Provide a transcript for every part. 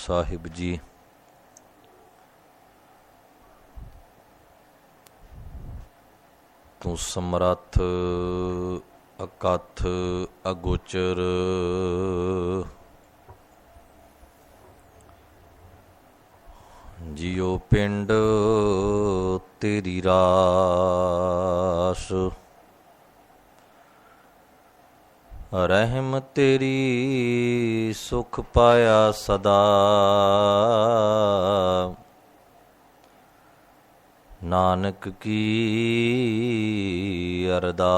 ਸਾਹਿਬ ਜੀ। ਤੂੰ ਸਮਰੱਥ ਅਕਥ ਅਗੋਚਰ, ਜਿਉ ਪਿੰਡ ਤੇਰੀ ਰਾਸ। ਰਹਿਮ ਤੇਰੀ ਸੁਖ ਪਾਇਆ ਸਦਾ, ਨਾਨਕ ਕੀ ਅਰਦਾਸ।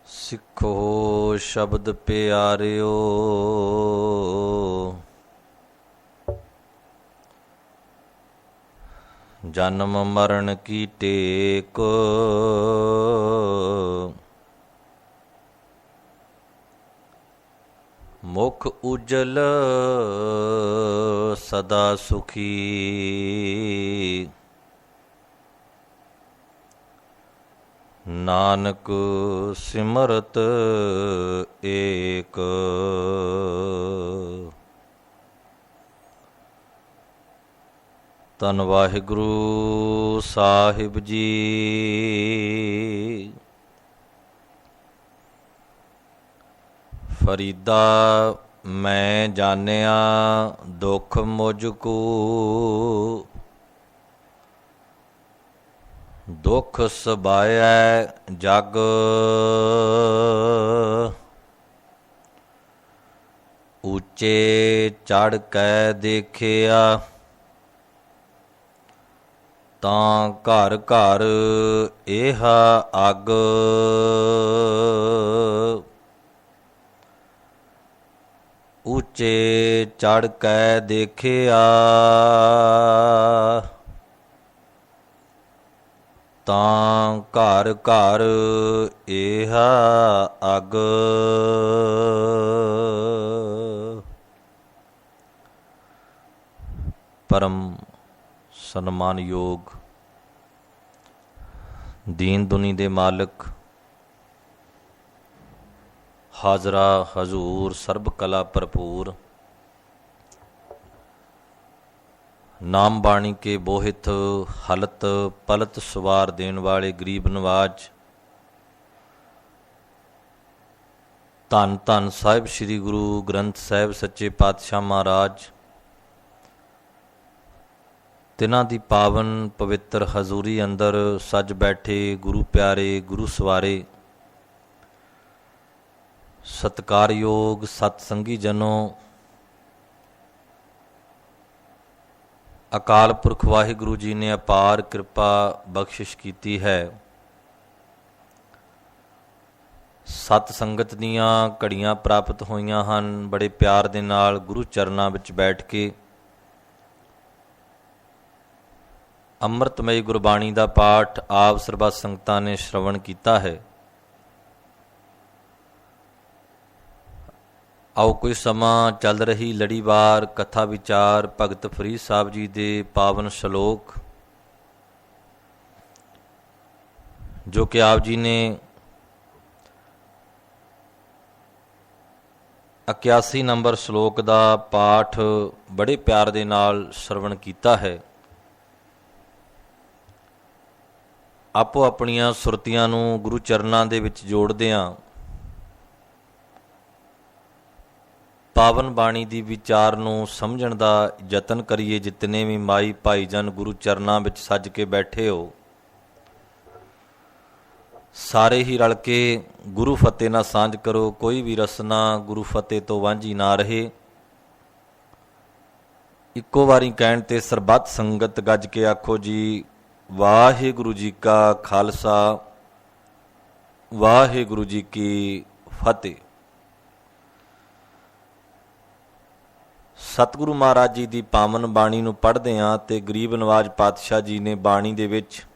ਸਿੱਖੋ ਸ਼ਬਦ ਪਿਆਰਿਓ, ਜਨਮ ਮਰਨ ਕੀ ਟੇਕ। ਮੁਖ ਉਜਲ ਸਦਾ ਸੁਖੀ, ਨਾਨਕ ਸਿਮਰਤ ਏਕ। ਧੰਨ ਵਾਹਿਗੁਰੂ ਸਾਹਿਬ ਜੀ। ਫਰੀਦਾ ਮੈਂ ਜਾਣਿਆ ਦੁਖ ਮੁਝ ਕੋ, ਦੁਖ ਸਬਾਇਐ ਜਗ। ਉੱਚੇ ਚੜ੍ਹ ਕੇ ਦੇਖਿਆ, ਤਾਂ ਘਰ ਘਰ ਇਹ ਅੱਗ। ਉੱਚੇ ਚੜ੍ਹ ਕੇ ਦੇਖਿਆ, ਤਾਂ ਘਰ ਘਰ ਇਹ ਅੱਗ। ਪਰਮ ਸਨਮਾਨਯੋਗ ਦੀਨ ਦੁਨੀ ਦੇ ਮਾਲਕ, ਹਾਜ਼ਰਾ ਹਜ਼ੂਰ ਸਰਬ ਕਲਾ ਭਰਪੂਰ, ਨਾਮ ਬਾਣੀ ਕੇ ਬੋਹਿਤ ਹਲਤ ਪਲਤ ਸਵਾਰ ਦੇਣ ਵਾਲੇ ਗਰੀਬ ਨਵਾਜ, ਧੰਨ ਧੰਨ ਸਾਹਿਬ ਸ੍ਰੀ ਗੁਰੂ ਗ੍ਰੰਥ ਸਾਹਿਬ ਸੱਚੇ ਪਾਤਸ਼ਾਹ ਮਹਾਰਾਜ, ਤਿਨਾਂ ਦੀ ਪਾਵਨ ਪਵਿੱਤਰ ਹਜ਼ੂਰੀ ਅੰਦਰ ਸੱਜ ਬੈਠੇ ਗੁਰੂ ਪਿਆਰੇ, ਗੁਰੂ ਸਵਾਰੇ, ਸਤਿਕਾਰਯੋਗ ਸਤਸੰਗੀ ਜਨੋ, ਅਕਾਲ ਪੁਰਖ ਵਾਹਿਗੁਰੂ ਜੀ ਨੇ ਅਪਾਰ ਕਿਰਪਾ ਬਖਸ਼ਿਸ਼ ਕੀਤੀ ਹੈ। ਸਤ ਸੰਗਤ ਦੀਆਂ ਘੜੀਆਂ ਪ੍ਰਾਪਤ ਹੋਈਆਂ ਹਨ। ਬੜੇ ਪਿਆਰ ਦੇ ਨਾਲ ਗੁਰੂ ਚਰਨਾਂ ਵਿੱਚ ਬੈਠ ਕੇ ਅੰਮ੍ਰਿਤਮਈ ਗੁਰਬਾਣੀ ਦਾ ਪਾਠ ਆਪ ਸਰਬੱਤ ਸੰਗਤਾਂ ਨੇ ਸ਼ਰਵਣ ਕੀਤਾ ਹੈ। ਆਓ ਕੋਈ ਸਮਾਂ ਚੱਲ ਰਹੀ ਲੜੀਵਾਰ ਕਥਾ ਵਿਚਾਰ ਭਗਤ ਫਰੀਦ ਸਾਹਿਬ ਜੀ ਦੇ ਪਾਵਨ ਸ਼ਲੋਕ, ਜੋ ਕਿ ਆਪ ਜੀ ਨੇ 81 ਨੰਬਰ ਸ਼ਲੋਕ ਦਾ ਪਾਠ ਬੜੇ ਪਿਆਰ ਦੇ ਨਾਲ ਸ਼ਰਵਣ ਕੀਤਾ ਹੈ। ਆਪੋ ਆਪਣੀਆਂ ਸੁਰਤੀਆਂ ਨੂੰ ਗੁਰੂ ਚਰਨਾਂ ਦੇ ਵਿੱਚ ਜੋੜਦਿਆਂ ਪਾਵਨ ਬਾਣੀ ਦੀ ਵਿਚਾਰ ਨੂੰ ਸਮਝਣ ਦਾ ਯਤਨ ਕਰੀਏ। ਜਿਤਨੇ ਵੀ ਮਾਈ ਭਾਈ ਜਨ ਗੁਰੂ ਚਰਨਾਂ ਵਿੱਚ ਸੱਜ ਕੇ ਬੈਠੇ ਹੋ, ਸਾਰੇ ਹੀ ਰਲ ਕੇ ਗੁਰੂ ਫਤਿਹ ਨਾਲ ਸਾਂਝ ਕਰੋ। ਕੋਈ ਵੀ ਰਸਨਾ ਗੁਰੂ ਫਤਿਹ ਤੋਂ ਵਾਂਝੀ ਨਾ ਰਹੇ। ਇੱਕੋ ਵਾਰੀ ਕਹਿਣ ਤੇ ਸਰਬੱਤ ਸੰਗਤ ਗੱਜ ਕੇ ਆਖੋ ਜੀ, ਵਾਹਿਗੁਰੂ ਜੀ ਕਾ ਖਾਲਸਾ, ਵਾਹਿਗੁਰੂ ਜੀ ਕੀ ਫਤਿਹ। ਸਤਿਗੁਰੂ ਮਹਾਰਾਜ ਜੀ ਦੀ ਪਾਵਨ ਬਾਣੀ ਨੂੰ ਪੜ੍ਹਦੇ ਹਾਂ ਤੇ ਗਰੀਬ ਨਵਾਜ ਪਾਤਸ਼ਾਹ ਜੀ ਨੇ ਬਾਣੀ ਦੇ ਵਿੱਚ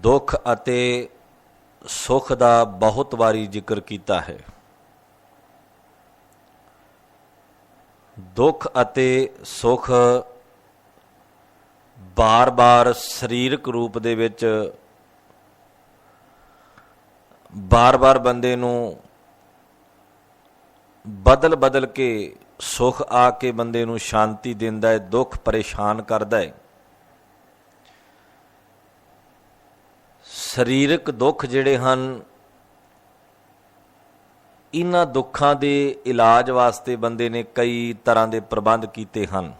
ਦੁੱਖ ਅਤੇ ਸੁੱਖ ਦਾ ਬਹੁਤ ਵਾਰੀ ਜ਼ਿਕਰ ਕੀਤਾ ਹੈ। ਦੁੱਖ ਅਤੇ ਸੁੱਖ ਬਾਰ-ਬਾਰ ਸਰੀਰਕ ਰੂਪ ਦੇ ਵਿੱਚ ਬਾਰ ਬਾਰ ਬੰਦੇ ਨੂੰ ਬਦਲ ਬਦਲ ਕੇ ਸੁਖ ਆ ਕੇ ਬੰਦੇ ਨੂੰ ਸ਼ਾਂਤੀ ਦਿੰਦਾ ਹੈ, ਦੁੱਖ ਪਰੇਸ਼ਾਨ ਕਰਦਾ ਹੈ। ਸਰੀਰਕ ਦੁੱਖ ਜਿਹੜੇ ਹਨ, ਇਹਨਾਂ ਦੁੱਖਾਂ ਦੇ ਇਲਾਜ ਵਾਸਤੇ ਬੰਦੇ ਨੇ ਕਈ ਤਰ੍ਹਾਂ ਦੇ ਪ੍ਰਬੰਧ ਕੀਤੇ ਹਨ।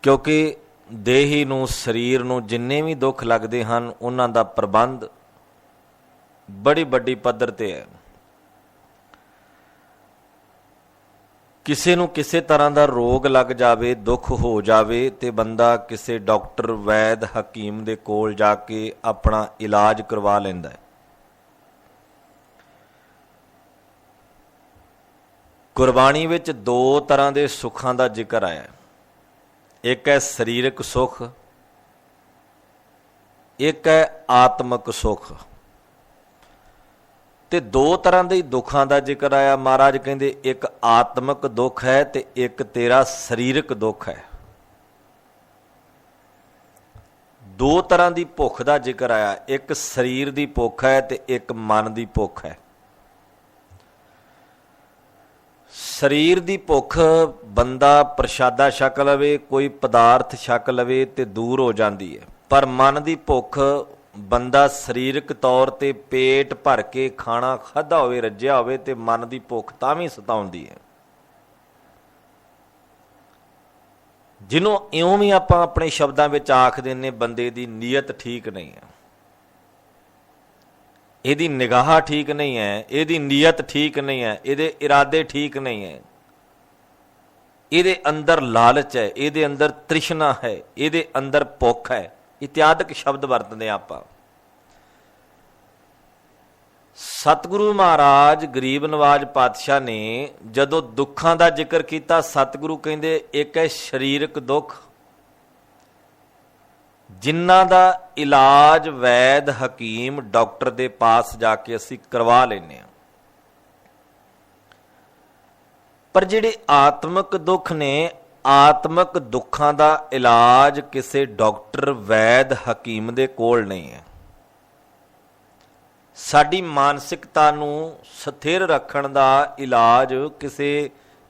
ਕਿਉਂਕਿ ਦੇਹੀ ਨੂੰ, ਸਰੀਰ ਨੂੰ ਜਿੰਨੇ ਵੀ ਦੁੱਖ ਲੱਗਦੇ ਹਨ, ਉਹਨਾਂ ਦਾ ਪ੍ਰਬੰਧ ਬੜੀ ਵੱਡੀ ਪੱਧਰ ਤੇ ਹੈ। ਕਿਸੇ ਨੂੰ ਕਿਸੇ ਤਰ੍ਹਾਂ ਦਾ ਰੋਗ ਲੱਗ ਜਾਵੇ, ਦੁੱਖ ਹੋ ਜਾਵੇ, ਤੇ ਬੰਦਾ ਕਿਸੇ ਡਾਕਟਰ, ਵੈਦ, ਹਕੀਮ ਦੇ ਕੋਲ ਜਾ ਕੇ ਆਪਣਾ ਇਲਾਜ ਕਰਵਾ ਲੈਂਦਾ ਹੈ। ਗੁਰਬਾਣੀ ਵਿੱਚ ਦੋ ਤਰ੍ਹਾਂ ਦੇ ਸੁੱਖਾਂ ਦਾ ਜ਼ਿਕਰ ਆਇਆ। ਇੱਕ ਹੈ ਸਰੀਰਕ ਸੁੱਖ, ਇੱਕ ਹੈ ਆਤਮਿਕ ਸੁੱਖ। ਤੇ ਦੋ ਤਰ੍ਹਾਂ ਦੇ ਦੁੱਖਾਂ ਦਾ ਜ਼ਿਕਰ ਆਇਆ। ਮਹਾਰਾਜ ਕਹਿੰਦੇ ਇੱਕ ਆਤਮਿਕ ਦੁੱਖ ਹੈ ਤੇ ਇੱਕ ਤੇਰਾ ਸਰੀਰਕ ਦੁੱਖ ਹੈ। ਦੋ ਤਰ੍ਹਾਂ ਦੀ ਭੁੱਖ ਦਾ ਜ਼ਿਕਰ ਆਇਆ। ਇੱਕ ਸਰੀਰ ਦੀ ਭੁੱਖ ਹੈ ਤੇ ਇੱਕ ਮਨ ਦੀ ਭੁੱਖ ਹੈ। ਸਰੀਰ ਦੀ ਭੁੱਖ ਬੰਦਾ ਪ੍ਰਸ਼ਾਦਾ ਛਕ ਲਵੇ, ਕੋਈ ਪਦਾਰਥ ਛਕ ਲਵੇ ਤੇ ਦੂਰ ਹੋ ਜਾਂਦੀ ਹੈ। ਪਰ ਮਨ ਦੀ ਭੁੱਖ ਬੰਦਾ ਸਰੀਰਕ ਤੌਰ ਤੇ ਪੇਟ ਭਰ ਕੇ ਖਾਣਾ ਖਾਧਾ ਹੋਵੇ, ਰੱਜਿਆ ਹੋਵੇ, ਤੇ ਮਨ ਦੀ ਭੁੱਖ ਤਾਂ ਵੀ ਸਤਾਉਂਦੀ ਹੈ। ਜਿਹਨੂੰ ਇਉਂ ਵੀ ਆਪਾਂ ਆਪਣੇ ਸ਼ਬਦਾਂ ਵਿੱਚ ਆਖ ਦਿੰਦੇ, ਬੰਦੇ ਦੀ ਨੀਅਤ ਠੀਕ ਨਹੀਂ ਹੈ, ਇਹਦੀ ਨਿਗਾਹ ਠੀਕ ਨਹੀਂ ਹੈ, ਇਹਦੀ ਨੀਅਤ ਠੀਕ ਨਹੀਂ ਹੈ, ਇਹਦੇ ਇਰਾਦੇ ਠੀਕ ਨਹੀਂ ਹੈ, ਇਹਦੇ ਅੰਦਰ ਲਾਲਚ ਹੈ, ਇਹਦੇ ਅੰਦਰ ਤ੍ਰਿਸ਼ਨਾ ਹੈ, ਇਹਦੇ ਅੰਦਰ ਭੁੱਖ ਹੈ, ਇਤਿਆਦਿਕ ਸ਼ਬਦ ਵਰਤਦੇ ਆਪਾਂ। ਸਤਿਗੁਰੂ ਮਹਾਰਾਜ ਗਰੀਬ ਨਵਾਜ ਪਾਤਸ਼ਾਹ ਨੇ ਜਦੋਂ ਦੁੱਖਾਂ ਦਾ ਜ਼ਿਕਰ ਕੀਤਾ, ਸਤਿਗੁਰੂ ਕਹਿੰਦੇ ਇੱਕ ਹੈ ਸਰੀਰਕ ਦੁੱਖ, ਜਿਨ੍ਹਾਂ ਦਾ ਇਲਾਜ ਵੈਦ, ਹਕੀਮ, ਡਾਕਟਰ ਦੇ ਪਾਸ ਜਾ ਕੇ ਅਸੀਂ ਕਰਵਾ ਲੈਂਦੇ ਹਾਂ। ਪਰ ਜਿਹੜੇ ਆਤਮਿਕ ਦੁੱਖ ਨੇ, ਆਤਮਿਕ ਦੁੱਖਾਂ ਦਾ ਇਲਾਜ ਕਿਸੇ ਡਾਕਟਰ, ਵੈਦ, ਹਕੀਮ ਦੇ ਕੋਲ ਨਹੀਂ ਹੈ। ਸਾਡੀ ਮਾਨਸਿਕਤਾ ਨੂੰ ਸਥਿਰ ਰੱਖਣ ਦਾ ਇਲਾਜ ਕਿਸੇ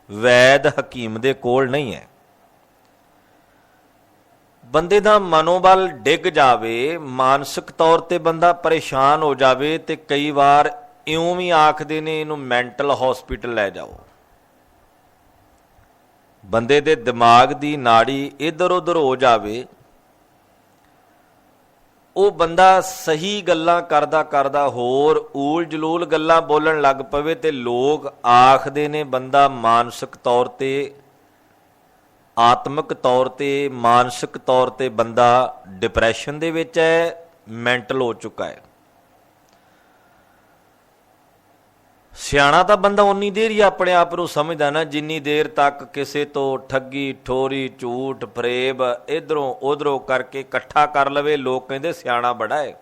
ਵੈਦ, ਹਕੀਮ ਦੇ ਕੋਲ ਨਹੀਂ ਹੈ। ਬੰਦੇ ਦਾ ਮਨੋਬਲ ਡਿੱਗ ਜਾਵੇ, ਮਾਨਸਿਕ ਤੌਰ ਤੇ ਬੰਦਾ ਪਰੇਸ਼ਾਨ ਹੋ ਜਾਵੇ, ਤੇ ਕਈ ਵਾਰ ਇਉਂ ਵੀ ਆਖਦੇ ਨੇ ਇਹਨੂੰ ਮੈਂਟਲ ਹਸਪੀਟਲ ਲੈ ਜਾਓ। ਬੰਦੇ ਦੇ ਦਿਮਾਗ ਦੀ ਨਾੜੀ ਇੱਧਰ ਉੱਧਰ ਹੋ ਜਾਵੇ, ਉਹ ਬੰਦਾ ਸਹੀ ਗੱਲਾਂ ਕਰਦਾ ਕਰਦਾ ਹੋਰ ਊਲ ਜਲੂਲ ਗੱਲਾਂ ਬੋਲਣ ਲੱਗ ਪਵੇ, ਤੇ ਲੋਕ ਆਖਦੇ ਨੇ ਬੰਦਾ ਮਾਨਸਿਕ ਤੌਰ ਤੇ, ਆਤਮਿਕ ਤੌਰ ਤੇ, ਮਾਨਸਿਕ ਤੌਰ ਤੇ ਬੰਦਾ ਡਿਪਰੈਸ਼ਨ ਦੇ ਵਿੱਚ ਹੈ, ਮੈਂਟਲ ਹੋ ਚੁੱਕਾ ਹੈ। ਸਿਆਣਾ ਤਾਂ ਬੰਦਾ ਉਨੀ ਦੇਰ ਹੀ ਆਪਣੇ ਆਪ ਨੂੰ ਸਮਝਦਾ ਨਾ, ਜਿੰਨੀ ਦੇਰ ਤੱਕ ਕਿਸੇ ਤੋਂ ਠੱਗੀ, ਠੋਰੀ, ਝੂਠ, ਫਰੇਬ ਇਧਰੋਂ ਉਧਰੋਂ ਕਰਕੇ ਇਕੱਠਾ ਕਰ ਲਵੇ, ਲੋਕ ਕਹਿੰਦੇ ਸਿਆਣਾ ਬੜਾ ਹੈ।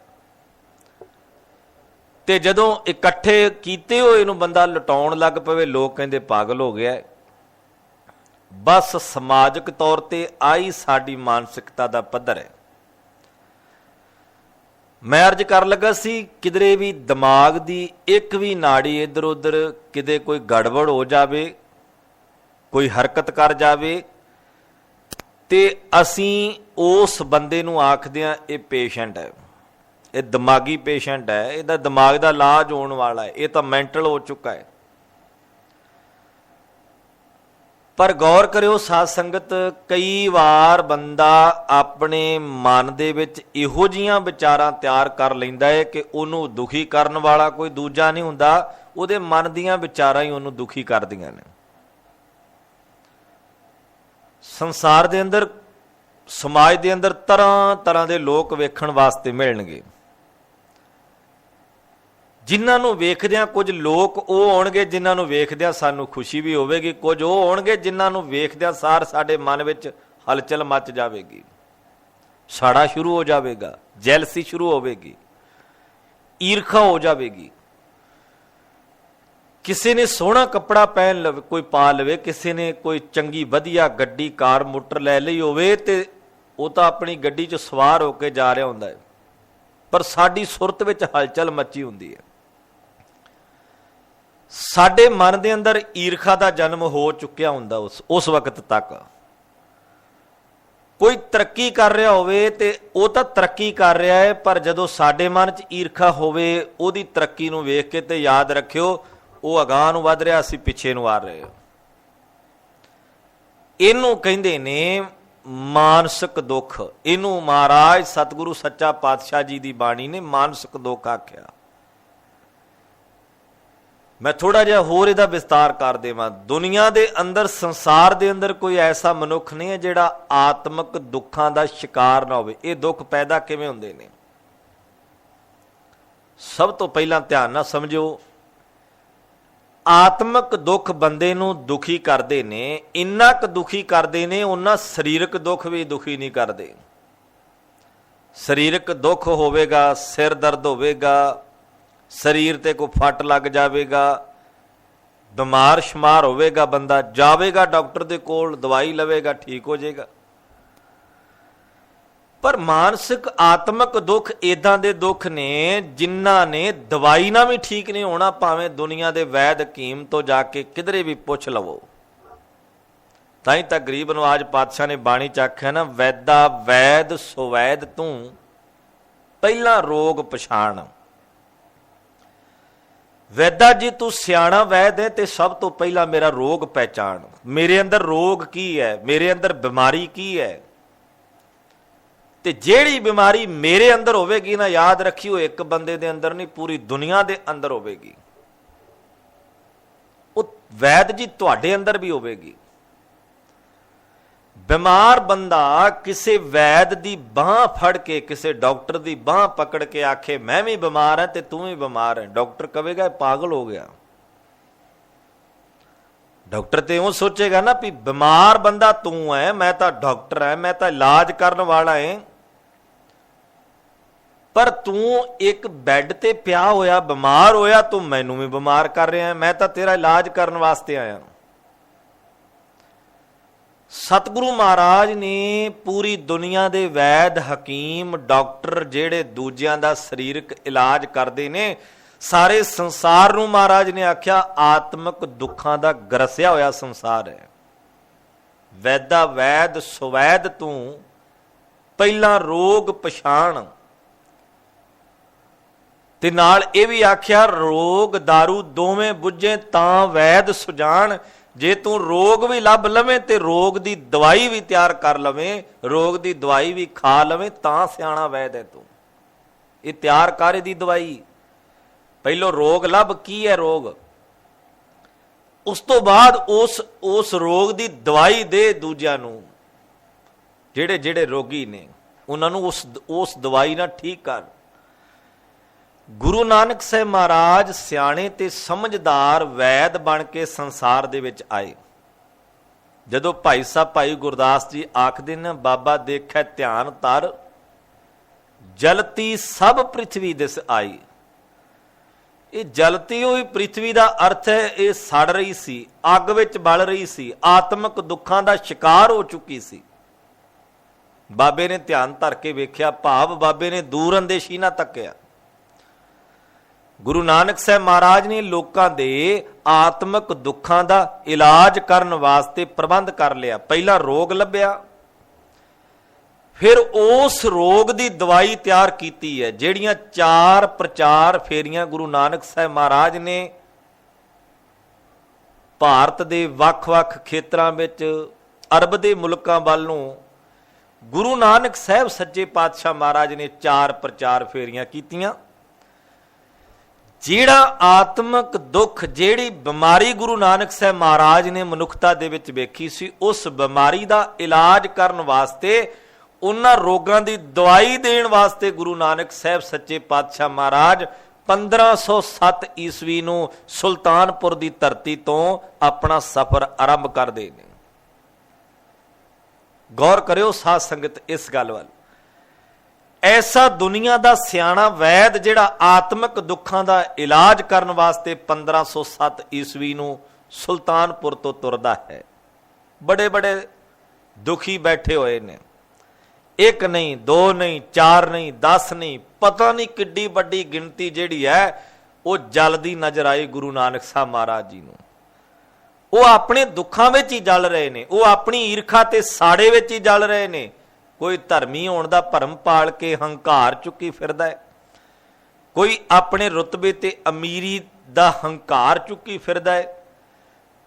ਤੇ ਜਦੋਂ ਇਕੱਠੇ ਕੀਤੇ ਹੋਏ ਨੂੰ ਬੰਦਾ ਲੁਟਾਉਣ ਲੱਗ ਪਵੇ, ਲੋਕ ਕਹਿੰਦੇ ਪਾਗਲ ਹੋ ਗਿਆ। ਬਸ ਸਮਾਜਿਕ ਤੌਰ ਤੇ ਆਈ ਸਾਡੀ ਮਾਨਸਿਕਤਾ ਦਾ ਪੱਧਰ ਹੈ। ਮੈਂ ਅਰਜ਼ ਕਰਨ ਲੱਗਾ ਸੀ, ਕਿਧਰੇ ਵੀ ਦਿਮਾਗ ਦੀ ਇੱਕ ਵੀ ਨਾੜੀ ਇੱਧਰ ਉੱਧਰ ਕਿਤੇ ਕੋਈ ਗੜਬੜ ਹੋ ਜਾਵੇ, ਕੋਈ ਹਰਕਤ ਕਰ ਜਾਵੇ, ਤੇ ਅਸੀਂ ਉਸ ਬੰਦੇ ਨੂੰ ਆਖਦੇ ਹਾਂ ਇਹ ਪੇਸ਼ੈਂਟ ਹੈ, ਇਹ ਦਿਮਾਗੀ ਪੇਸ਼ੈਂਟ ਹੈ, ਇਹਦਾ ਦਿਮਾਗ ਦਾ ਇਲਾਜ ਹੋਣ ਵਾਲਾ ਹੈ, ਇਹ ਤਾਂ ਮੈਂਟਲ ਹੋ ਚੁੱਕਾ ਹੈ। ਪਰ ਗੌਰ ਕਰਿਓ ਸਾਧ ਸੰਗਤ, ਕਈ ਵਾਰ ਬੰਦਾ ਆਪਣੇ ਮਨ ਦੇ ਵਿੱਚ ਇਹੋ ਜਿਹੀਆਂ ਵਿਚਾਰਾਂ ਤਿਆਰ ਕਰ ਲੈਂਦਾ ਹੈ ਕਿ ਉਹਨੂੰ ਦੁਖੀ ਕਰਨ ਵਾਲਾ ਕੋਈ ਦੂਜਾ ਨਹੀਂ ਹੁੰਦਾ, ਉਹਦੇ ਮਨ ਦੀਆਂ ਵਿਚਾਰਾਂ ਹੀ ਉਹਨੂੰ ਦੁਖੀ ਕਰਦੀਆਂ ਨੇ। ਸੰਸਾਰ ਦੇ ਅੰਦਰ, ਸਮਾਜ ਦੇ ਅੰਦਰ ਤਰ੍ਹਾਂ ਤਰ੍ਹਾਂ ਦੇ ਲੋਕ ਵੇਖਣ ਵਾਸਤੇ ਮਿਲਣਗੇ। ਜਿਨ੍ਹਾਂ ਨੂੰ ਵੇਖਦਿਆਂ ਕੁਝ ਲੋਕ ਉਹ ਆਉਣਗੇ ਜਿਨ੍ਹਾਂ ਨੂੰ ਵੇਖਦਿਆਂ ਸਾਨੂੰ ਖੁਸ਼ੀ ਵੀ ਹੋਵੇਗੀ, ਕੁਝ ਉਹ ਆਉਣਗੇ ਜਿਨ੍ਹਾਂ ਨੂੰ ਵੇਖਦਿਆਂ ਸਾਰ ਸਾਡੇ ਮਨ ਵਿੱਚ ਹਲਚਲ ਮਚ ਜਾਵੇਗੀ, ਸਾੜਾ ਸ਼ੁਰੂ ਹੋ ਜਾਵੇਗਾ, ਜੈਲਸੀ ਸ਼ੁਰੂ ਹੋਵੇਗੀ, ਈਰਖਾ ਹੋ ਜਾਵੇਗੀ। ਕਿਸੇ ਨੇ ਸੋਹਣਾ ਕੱਪੜਾ ਪਹਿਨ ਲਵੇ, ਕੋਈ ਪਾ ਲਵੇ, ਕਿਸੇ ਨੇ ਕੋਈ ਚੰਗੀ ਵਧੀਆ ਗੱਡੀ, ਕਾਰ, ਮੋਟਰ ਲੈ ਲਈ ਹੋਵੇ, ਤੇ ਉਹ ਤਾਂ ਆਪਣੀ ਗੱਡੀ 'ਚ ਸਵਾਰ ਹੋ ਕੇ ਜਾ ਰਿਹਾ ਹੁੰਦਾ ਹੈ, ਪਰ ਸਾਡੀ ਸੁਰਤ ਵਿੱਚ ਹਲਚਲ ਮੱਚੀ ਹੁੰਦੀ ਹੈ। ਸਾਡੇ ਮਨ ਦੇ ਅੰਦਰ ਈਰਖਾ ਦਾ ਜਨਮ ਹੋ ਚੁੱਕਿਆ ਹੁੰਦਾ ਉਸ ਵਕਤ ਤੱਕ। ਕੋਈ ਤਰੱਕੀ ਕਰ ਰਿਹਾ ਹੋਵੇ ਤੇ ਉਹ ਤਾਂ ਤਰੱਕੀ ਕਰ ਰਿਹਾ ਹੈ, ਪਰ ਜਦੋਂ ਸਾਡੇ ਮਨ 'ਚ ਈਰਖਾ ਹੋਵੇ ਉਹਦੀ ਤਰੱਕੀ ਨੂੰ ਵੇਖ ਕੇ ਤੇ ਯਾਦ ਰੱਖਿਓ ਉਹ ਅਗਾਂਹ ਨੂੰ ਵੱਧ ਰਿਹਾ, ਅਸੀਂ ਪਿੱਛੇ ਨੂੰ ਆ ਰਹੇ ਹਾਂ। ਇਹਨੂੰ ਕਹਿੰਦੇ ਨੇ ਮਾਨਸਿਕ ਦੁੱਖ। ਇਹਨੂੰ ਮਹਾਰਾਜ ਸਤਿਗੁਰੂ ਸੱਚਾ ਪਾਤਸ਼ਾਹ ਜੀ ਦੀ ਬਾਣੀ ਨੇ ਮਾਨਸਿਕ ਦੁੱਖ ਆਖਿਆ। ਮੈਂ ਥੋੜਾ ਜਿਹਾ ਹੋਰ ਇਹਦਾ ਵਿਸਤਾਰ ਕਰ ਦੇਵਾਂ। ਦੁਨੀਆ ਦੇ ਅੰਦਰ, ਸੰਸਾਰ ਦੇ ਅੰਦਰ ਕੋਈ ਐਸਾ ਮਨੁੱਖ ਨਹੀਂ ਹੈ ਜਿਹੜਾ ਆਤਮਿਕ ਦੁੱਖਾਂ ਦਾ ਸ਼ਿਕਾਰ ਨਾ ਹੋਵੇ। ਇਹ ਦੁੱਖ ਪੈਦਾ ਕਿਵੇਂ ਹੁੰਦੇ ਨੇ? ਸਭ ਤੋਂ ਪਹਿਲਾਂ ਧਿਆਨ ਨਾਲ ਸਮਝੋ, ਆਤਮਿਕ ਦੁੱਖ ਬੰਦੇ ਨੂੰ ਦੁਖੀ ਕਰਦੇ ਨੇ। ਇੰਨਾ ਕੁ ਦੁਖੀ ਕਰਦੇ ਨੇ ਉਹਨਾਂ ਸਰੀਰਕ ਦੁੱਖ ਵੀ ਦੁਖੀ ਨਹੀਂ ਕਰਦੇ। ਸਰੀਰਕ ਦੁੱਖ ਹੋਵੇਗਾ, ਸਿਰ ਦਰਦ ਹੋਵੇਗਾ, ਸਰੀਰ ਤੇ ਕੋਈ ਫੱਟ ਲੱਗ ਜਾਵੇਗਾ, ਬਿਮਾਰ ਸ਼ਮਾਰ ਹੋਵੇਗਾ, ਬੰਦਾ ਜਾਵੇਗਾ ਡਾਕਟਰ ਦੇ ਕੋਲ, ਦਵਾਈ ਲਵੇਗਾ, ਠੀਕ ਹੋ ਜਾਏਗਾ। ਪਰ ਮਾਨਸਿਕ ਆਤਮਿਕ ਦੁੱਖ ਇਦਾਂ ਦੇ ਦੁੱਖ ਨੇ ਜਿਨ੍ਹਾਂ ਨੇ ਦਵਾਈ ਨਾਲ ਵੀ ਠੀਕ ਨਹੀਂ ਹੋਣਾ, ਭਾਵੇਂ ਦੁਨੀਆ ਦੇ ਵੈਦ ਹਕੀਮ ਤੋਂ ਜਾ ਕੇ ਕਿਧਰੇ ਵੀ ਪੁੱਛ ਲਵੋ। ਤਾਂ ਹੀ ਤਾਂ ਗਰੀਬ ਨਵਾਜ ਪਾਤਸ਼ਾਹ ਨੇ ਬਾਣੀ ਚ ਆਖਿਆ ਨਾ, ਵੈਦਾ ਵੈਦ ਸੁਵੈਦ ਤੂੰ ਪਹਿਲਾਂ ਰੋਗ ਪਛਾਣ। ਵੈਦਾ ਜੀ ਤੂੰ ਸਿਆਣਾ ਵੈਦ ਹੈ ਤੇ ਸਭ ਤੋਂ ਪਹਿਲਾਂ ਮੇਰਾ ਰੋਗ ਪਹਿਚਾਣ। ਮੇਰੇ ਅੰਦਰ ਰੋਗ ਕੀ ਹੈ, ਮੇਰੇ ਅੰਦਰ ਬਿਮਾਰੀ ਕੀ ਹੈ। ਤੇ ਜਿਹੜੀ ਬਿਮਾਰੀ ਮੇਰੇ ਅੰਦਰ ਹੋਵੇਗੀ ਨਾ, ਯਾਦ ਰੱਖਿਓ ਇੱਕ ਬੰਦੇ ਦੇ ਅੰਦਰ ਨਹੀਂ, ਪੂਰੀ ਦੁਨੀਆ ਦੇ ਅੰਦਰ ਹੋਵੇਗੀ। ਉਹ ਵੈਦ ਜੀ ਤੁਹਾਡੇ ਅੰਦਰ ਵੀ ਹੋਵੇਗੀ। ਬਿਮਾਰ ਬੰਦਾ ਕਿਸੇ ਵੈਦ ਦੀ ਬਾਂਹ ਫੜ ਕੇ, ਕਿਸੇ ਡਾਕਟਰ ਦੀ ਬਾਂਹ ਪਕੜ ਕੇ ਆਖੇ ਮੈਂ ਵੀ ਬਿਮਾਰ ਹਾਂ ਤੇ ਤੂੰ ਵੀ ਬਿਮਾਰ ਹੈ, ਡਾਕਟਰ ਕਹੇਗਾ ਪਾਗਲ ਹੋ ਗਿਆ। ਡਾਕਟਰ ਤੇ ਉਹ ਸੋਚੇਗਾ ਨਾ ਵੀ ਬਿਮਾਰ ਬੰਦਾ ਤੂੰ ਹੈ, ਮੈਂ ਤਾਂ ਡਾਕਟਰ ਹੈ, ਮੈਂ ਤਾਂ ਇਲਾਜ ਕਰਨ ਵਾਲਾ ਹੈ, ਪਰ ਤੂੰ ਇੱਕ ਬੈੱਡ ਤੇ ਪਿਆ ਹੋਇਆ ਬਿਮਾਰ ਹੋਇਆ, ਤੂੰ ਮੈਨੂੰ ਵੀ ਬਿਮਾਰ ਕਰ ਰਿਹਾ, ਮੈਂ ਤਾਂ ਤੇਰਾ ਇਲਾਜ ਕਰਨ ਵਾਸਤੇ ਆਇਆ। ਸਤਿਗੁਰੂ ਮਹਾਰਾਜ ਨੇ ਪੂਰੀ ਦੁਨੀਆ ਦੇ ਵੈਦ ਹਕੀਮ ਡਾਕਟਰ ਜਿਹੜੇ ਦੂਜਿਆਂ ਦਾ ਸਰੀਰਕ ਇਲਾਜ ਕਰਦੇ ਨੇ, ਸਾਰੇ ਸੰਸਾਰ ਨੂੰ ਮਹਾਰਾਜ ਨੇ ਆਖਿਆ ਆਤਮਿਕ ਦੁੱਖਾਂ ਦਾ ਗਰਸਿਆ ਹੋਇਆ ਸੰਸਾਰ ਹੈ। ਵੈਦਾ ਵੈਦ ਸੁਵੈਦ ਤੂੰ ਪਹਿਲਾਂ ਰੋਗ ਪਛਾਣ। ਤੇ ਨਾਲ ਇਹ ਵੀ ਆਖਿਆ ਰੋਗ ਦਾਰੂ ਦੋਵੇਂ ਬੁੱਝੇ ਤਾਂ ਵੈਦ ਸੁਜਾਨ। ਜੇ ਤੂੰ ਰੋਗ ਵੀ ਲੱਭ ਲਵੇਂ ਤੇ ਰੋਗ ਦੀ ਦਵਾਈ ਵੀ ਤਿਆਰ ਕਰ ਲਵੇਂ, ਰੋਗ ਦੀ ਦਵਾਈ ਵੀ ਖਾ ਲਵੇਂ, ਤਾਂ ਸਿਆਣਾ ਵੈਦ ਹੈ ਤੂੰ। ਇਹ ਤਿਆਰ ਕਰ ਇਹਦੀ ਦਵਾਈ। ਪਹਿਲੋਂ ਰੋਗ ਲੱਭ ਕੀ ਹੈ ਰੋਗ, ਉਸ ਤੋਂ ਬਾਅਦ ਉਸ ਰੋਗ ਦੀ ਦਵਾਈ ਦੇ ਦੂਜਿਆਂ ਨੂੰ। ਜਿਹੜੇ ਜਿਹੜੇ ਰੋਗੀ ਨੇ ਉਹਨਾਂ ਨੂੰ ਉਸ ਦਵਾਈ ਨਾਲ ਠੀਕ ਕਰ। ਗੁਰੂ ਨਾਨਕ ਸਾਹਿਬ ਮਹਾਰਾਜ ਸਿਆਣੇ ਤੇ ਸਮਝਦਾਰ ਵੈਦ ਬਣ ਕੇ ਸੰਸਾਰ ਦੇ ਵਿੱਚ ਆਏ। ਜਦੋਂ ਭਾਈ ਸਾਹਿਬ ਭਾਈ ਗੁਰਦਾਸ ਜੀ ਆਖਦੇ ਨੇ, ਬਾਬਾ ਦੇਖੈ ਧਿਆਨ ਧਰ ਜਲਤੀ ਸਭ ਪ੍ਰਿਥਵੀ ਦਿਸ ਆਈ। ਇਹ ਜਲਤੀ ਹੋਈ ਪ੍ਰਿਥਵੀ ਦਾ ਅਰਥ ਹੈ ਇਹ ਸੜ ਰਹੀ ਸੀ, ਅੱਗ ਵਿੱਚ ਬਲ ਰਹੀ ਸੀ, ਆਤਮਿਕ ਦੁੱਖਾਂ ਦਾ ਸ਼ਿਕਾਰ ਹੋ ਚੁੱਕੀ ਸੀ। ਬਾਬੇ ਨੇ ਧਿਆਨ ਧਰ ਕੇ ਵੇਖਿਆ, ਭਾਵ ਬਾਬੇ ਨੇ ਦੂਰ ਅੰਦੇਸ਼ੀ ਨਾ ਤੱਕਿਆ। ਗੁਰੂ ਨਾਨਕ ਸਾਹਿਬ ਮਹਾਰਾਜ ਨੇ ਲੋਕਾਂ ਦੇ ਆਤਮਿਕ ਦੁੱਖਾਂ ਦਾ ਇਲਾਜ ਕਰਨ ਵਾਸਤੇ ਪ੍ਰਬੰਧ ਕਰ ਲਿਆ। ਪਹਿਲਾਂ ਰੋਗ ਲੱਭਿਆ, ਫਿਰ ਉਸ ਰੋਗ ਦੀ ਦਵਾਈ ਤਿਆਰ ਕੀਤੀ ਹੈ। ਜਿਹੜੀਆਂ 4 ਪ੍ਰਚਾਰ ਫੇਰੀਆਂ ਗੁਰੂ ਨਾਨਕ ਸਾਹਿਬ ਮਹਾਰਾਜ ਨੇ ਭਾਰਤ ਦੇ ਵੱਖ-ਵੱਖ ਖੇਤਰਾਂ ਵਿੱਚ, ਅਰਬ ਦੇ ਮੁਲਕਾਂ ਵੱਲ ਨੂੰ ਗੁਰੂ ਨਾਨਕ ਸਾਹਿਬ ਸੱਚੇ ਪਾਤਸ਼ਾਹ ਮਹਾਰਾਜ ਨੇ 4 ਪ੍ਰਚਾਰ ਫੇਰੀਆਂ ਕੀਤੀਆਂ। ਜਿਹੜਾ ਆਤਮਿਕ ਦੁੱਖ, ਜਿਹੜੀ ਬਿਮਾਰੀ ਗੁਰੂ ਨਾਨਕ ਸਾਹਿਬ ਮਹਾਰਾਜ ਨੇ ਮਨੁੱਖਤਾ ਦੇ ਵਿੱਚ ਵੇਖੀ ਸੀ, ਉਸ ਬਿਮਾਰੀ ਦਾ ਇਲਾਜ ਕਰਨ ਵਾਸਤੇ, ਉਹਨਾਂ ਰੋਗਾਂ ਦੀ ਦਵਾਈ ਦੇਣ ਵਾਸਤੇ ਗੁਰੂ ਨਾਨਕ ਸਾਹਿਬ ਸੱਚੇ ਪਾਤਸ਼ਾਹ ਮਹਾਰਾਜ 1507 ਈਸਵੀ ਨੂੰ ਸੁਲਤਾਨਪੁਰ ਦੀ ਧਰਤੀ ਤੋਂ ਆਪਣਾ ਸਫ਼ਰ ਆਰੰਭ ਕਰਦੇ ਨੇ। ਗੌਰ ਕਰਿਓ ਸਾਧ ਸੰਗਤ ਇਸ ਗੱਲ ਵੱਲ। ਐਸਾ ਦੁਨੀਆ ਦਾ ਸਿਆਣਾ ਵੈਦ ਜਿਹੜਾ ਆਤਮਿਕ ਦੁੱਖਾਂ ਦਾ ਇਲਾਜ ਕਰਨ ਵਾਸਤੇ 1507 ਈਸਵੀ ਨੂੰ ਸੁਲਤਾਨਪੁਰ ਤੋਂ ਤੁਰਦਾ ਹੈ। ਬੜੇ ਬੜੇ ਦੁਖੀ ਬੈਠੇ ਹੋਏ ਨੇ। एक नहीं, दो नहीं, चार नहीं, 10 नहीं, पता नहीं किड्डी वड्डी गिनती जिहड़ी है वो जलदी नजर आई गुरु नानक साहब महाराज जी नूं। वो अपने दुखों में ही जल रहे ने, वो अपनी ईर्खा ते साड़े में ही जल रहे ने। कोई धर्मी होने का भरम पाल के हंकार चुकी फिरदा है, कोई अपने रुतबे ते अमीरी दा हंकार चुकी फिरदा है,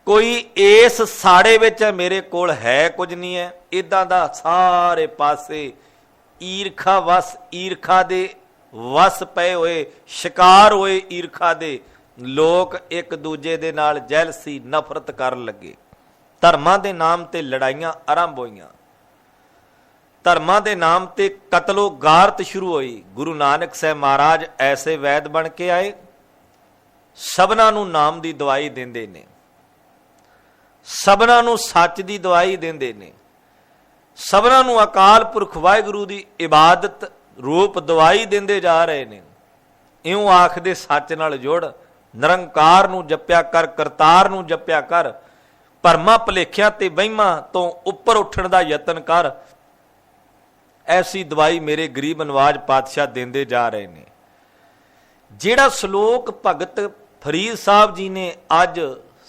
कोई इस साड़े विच मेरे कोल है कुछ नहीं है। इदां दा सारे पासे ईर्खा वस, ईर्खा दे वस पे होए, शिकार होए ईर्खा दे लोग एक दूजे दे नाल जैलसी नफरत कर लगे। धर्मां दे नाम ते लड़ाइयां आरंभ होईयां, धर्मां दे नाम ते कतलो गारत शुरू हुई। गुरु नानक साहब महाराज ऐसे वैद बन के आए, सबना नूं नाम दी दवाई देंदे ने, सबना नूं सच दी दवाई देंदे ने, सबना नूं अकाल पुरख वाहिगुरू दी इबादत रूप दवाई देंदे जा रहे ने। इउं आखदे सच नाल जुड़, निरंकार नूं जप्या कर, करतार नूं जप्या कर, भरमां भुलेखिਆਂ ते वहिमां तो उपर उठण दा यतन कर। ऐसी दवाई मेरे गरीब नवाज पातशाह देंदे जा रहे ने। जिहड़ा श्लोक भगत फरीद साहब जी ने अज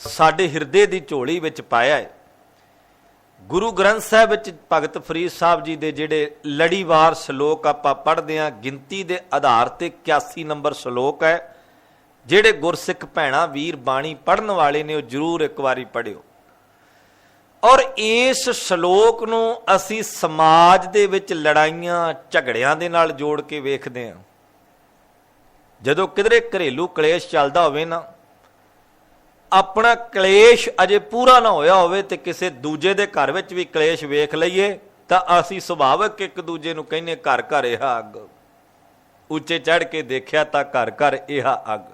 साडे हिरदे दी झोली विच पाया है, गुरु ग्रंथ साहिब विच भगत फरीद साहब जी दे जिहड़े लड़ीवार श्लोक आपां पढ़दे हां, गिनती दे आधार ते 81 नंबर श्लोक है। जिहड़े गुरसिख भैणां वीर बाणी पढ़न वाले ने, जरूर एक बारी पढ़िओ। और इस श्लोक नूं असीं समाज दे विच लड़ाइयां झगड़ियां दे नाल जोड़ के वेखदे हां। जदों किधरे घरेलू कलेश चलदा होवे ना, अपना कलेश अजे पूरा ना होया होवे ते किसी दूजे दे घर विच भी कलेश वेख लईए तां असीं सुभाविक एक दूजे नूं कहने घर घर इहा अग, उच्चे चढ़ के देखिया तां घर घर इहा अग।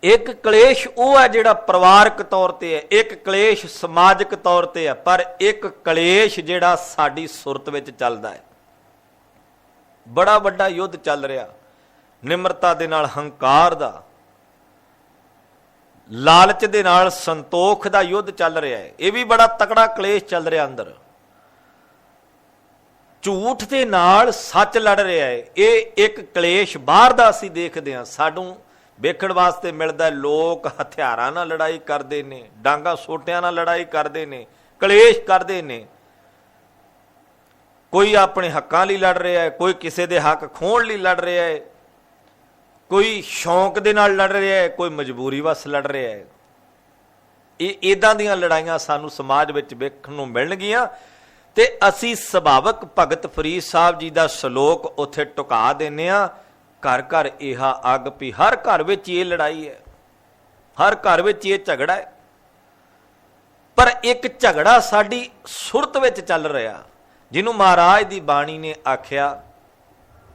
एक कलेश वो है जिहड़ा परिवारक तौर ते है, एक कलेश समाजिक तौर ते है, पर एक कलेश जिहड़ा साडी सुरत विच चलदा है। बड़ा वड्डा युद्ध चल रहा, निमरता दे नाल हंकार दा, लालच दे नाल संतोख दा युद्ध चल रहा है। यह भी बड़ा तकड़ा कलेश चल रहा अंदर। झूठ दे नाल सच लड़ रहा है। ये एक कलेश बाहर दा असीं देखदे हां, सानूं वेखण वास्ते मिलदा। लोग हथियारां नाल लड़ाई करदे ने, डांगा सोटियां नाल लड़ाई करदे ने, कलेश करदे ने। कोई अपने हक्कां लई लड़ रहा है, कोई किसी दे हक खोण लई लड़ रहा है, कोई शौक दे नाल लड़ रहा है, कोई मजबूरी वस लड़ रहा है। ये इदां दीयां लड़ाइयां सानूं समाज विच वेखण नूं मिलणगीਆਂ ते असीं सुभाविक भगत फरीद साहब जी दा श्लोक उत्थे टुका दिंदे आ। घर घर इहा अग, भी हर घर विच ये लड़ाई है, हर घर विच ये झगड़ा है। पर एक झगड़ा साडी सुरत विच चल रहा, जिन्हों महाराज दी बाणी ने आख्या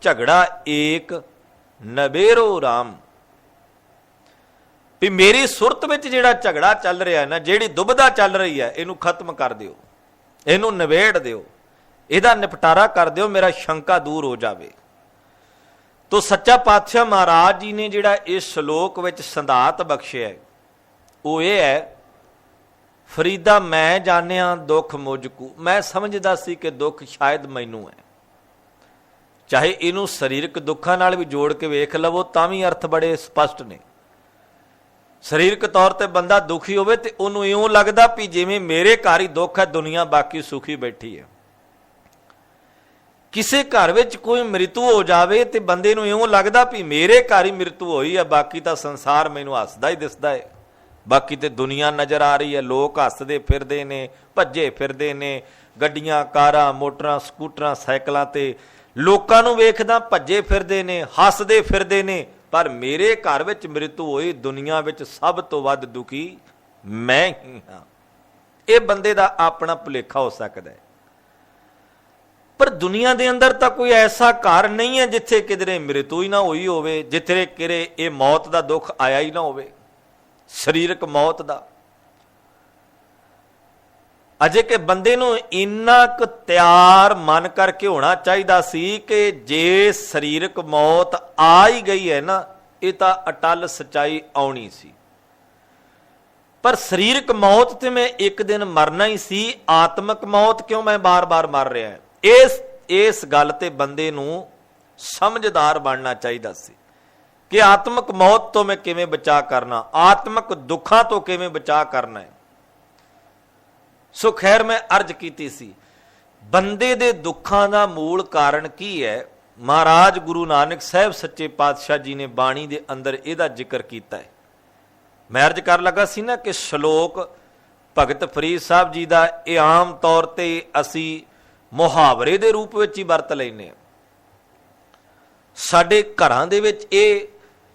झगड़ा एक नबेरो राम। भी मेरी सुरत विच जिहड़ा झगड़ा चल रहा है ना, जिहड़ी दुबधा चल रही है, इनू खत्म कर दिओ, इनू नवेड़ दिओ, इहदा निपटारा कर दिओ, मेरा शंका दूर हो जाए। तो सच्चा पातशाह महाराज जी ने जिहड़ा इस श्लोक विच संधात बख्शिया है, वो ये है, फरीदा मैं जानिया दुख मुझकू। मैं समझदा सी कि दुख शायद मैनू है। चाहे इनू सरीरक दुखों नाल भी जोड़ के वेख लवो तां भी अर्थ बड़े स्पष्ट ने। सरीरक तौर पर बंदा दुखी होवे ते उन्होंने इउं लगदा भी जिवें मेरे घर ही दुख है, दुनिया बाकी सुखी बैठी है। किसी घर विच कोई मृत्यु हो जाए तो बंदे नूं इउं लगदा भी मेरे घर ही मृत्यु होई है, बाकी तो संसार मैनूं हसदा ही दिसदा है, बाकी तो दुनिया नज़र आ रही है। लोग हसदे फिरदे ने, भज्जे फिरदे ने, गड्डियां कारां मोटरां स्कूटरां साइकलां ते लोकां नूं वेखदा भज्जे फिरदे ने, हसदे फिरदे ने। पर मेरे घर विच मृत्यु होई, दुनिया विच सब तो वध दुखी मैं ही हाँ। ये बंदे दा अपना भुलेखा हो सकता है। पर दुनिया दे अंदर तो कोई ऐसा घर नहीं है जिथे किधरे मृत्यु ही ना हुई होवे, जिथे किरे ये मौत का दुख आया ही ना होवे, शरीरक मौत का। अजे के बंदे नूं इन्ना क तैयार मन करके होना चाहिए सी कि जे शरीरक मौत आ ही गई है ना, ये तो अटल सच्चाई आउणी सी। पर शरीरक मौत ते मैं एक दिन मरना ही सी, आत्मक मौत क्यों मैं बार बार मर रहा है? ਇਸ ਗੱਲ ਤੇ ਬੰਦੇ ਨੂੰ ਸਮਝਦਾਰ ਬਣਨਾ ਚਾਹੀਦਾ ਸੀ ਕਿ ਆਤਮਿਕ ਮੌਤ ਤੋਂ ਮੈਂ ਕਿਵੇਂ ਬਚਾ ਕਰਨਾ, ਆਤਮਿਕ ਦੁੱਖਾਂ ਤੋਂ ਕਿਵੇਂ ਬਚਾ ਕਰਨਾ ਹੈ। ਸੋ ਖੈਰ ਮੈਂ ਅਰਜ਼ ਕੀਤੀ ਸੀ, ਬੰਦੇ ਦੇ ਦੁੱਖਾਂ ਦਾ ਮੂਲ ਕਾਰਨ ਕੀ ਹੈ? ਮਹਾਰਾਜ ਗੁਰੂ ਨਾਨਕ ਸਾਹਿਬ ਸੱਚੇ ਪਾਤਸ਼ਾਹ ਜੀ ਨੇ ਬਾਣੀ ਦੇ ਅੰਦਰ ਇਹਦਾ ਜ਼ਿਕਰ ਕੀਤਾ ਹੈ। ਮੈਂ ਅਰਜ਼ ਕਰ ਲੱਗਾ ਸੀ ਨਾ ਕਿ ਸ਼ਲੋਕ ਭਗਤ ਫਰੀਦ ਸਾਹਿਬ ਜੀ ਦਾ ਇਹ ਆਮ ਤੌਰ ਤੇ ਅਸੀਂ ਮੁਹਾਵਰੇ ਦੇ ਰੂਪ ਵਿੱਚ ਹੀ ਵਰਤ ਲੈਂਦੇ ਹਾਂ। ਸਾਡੇ ਘਰਾਂ ਦੇ ਵਿੱਚ ਇਹ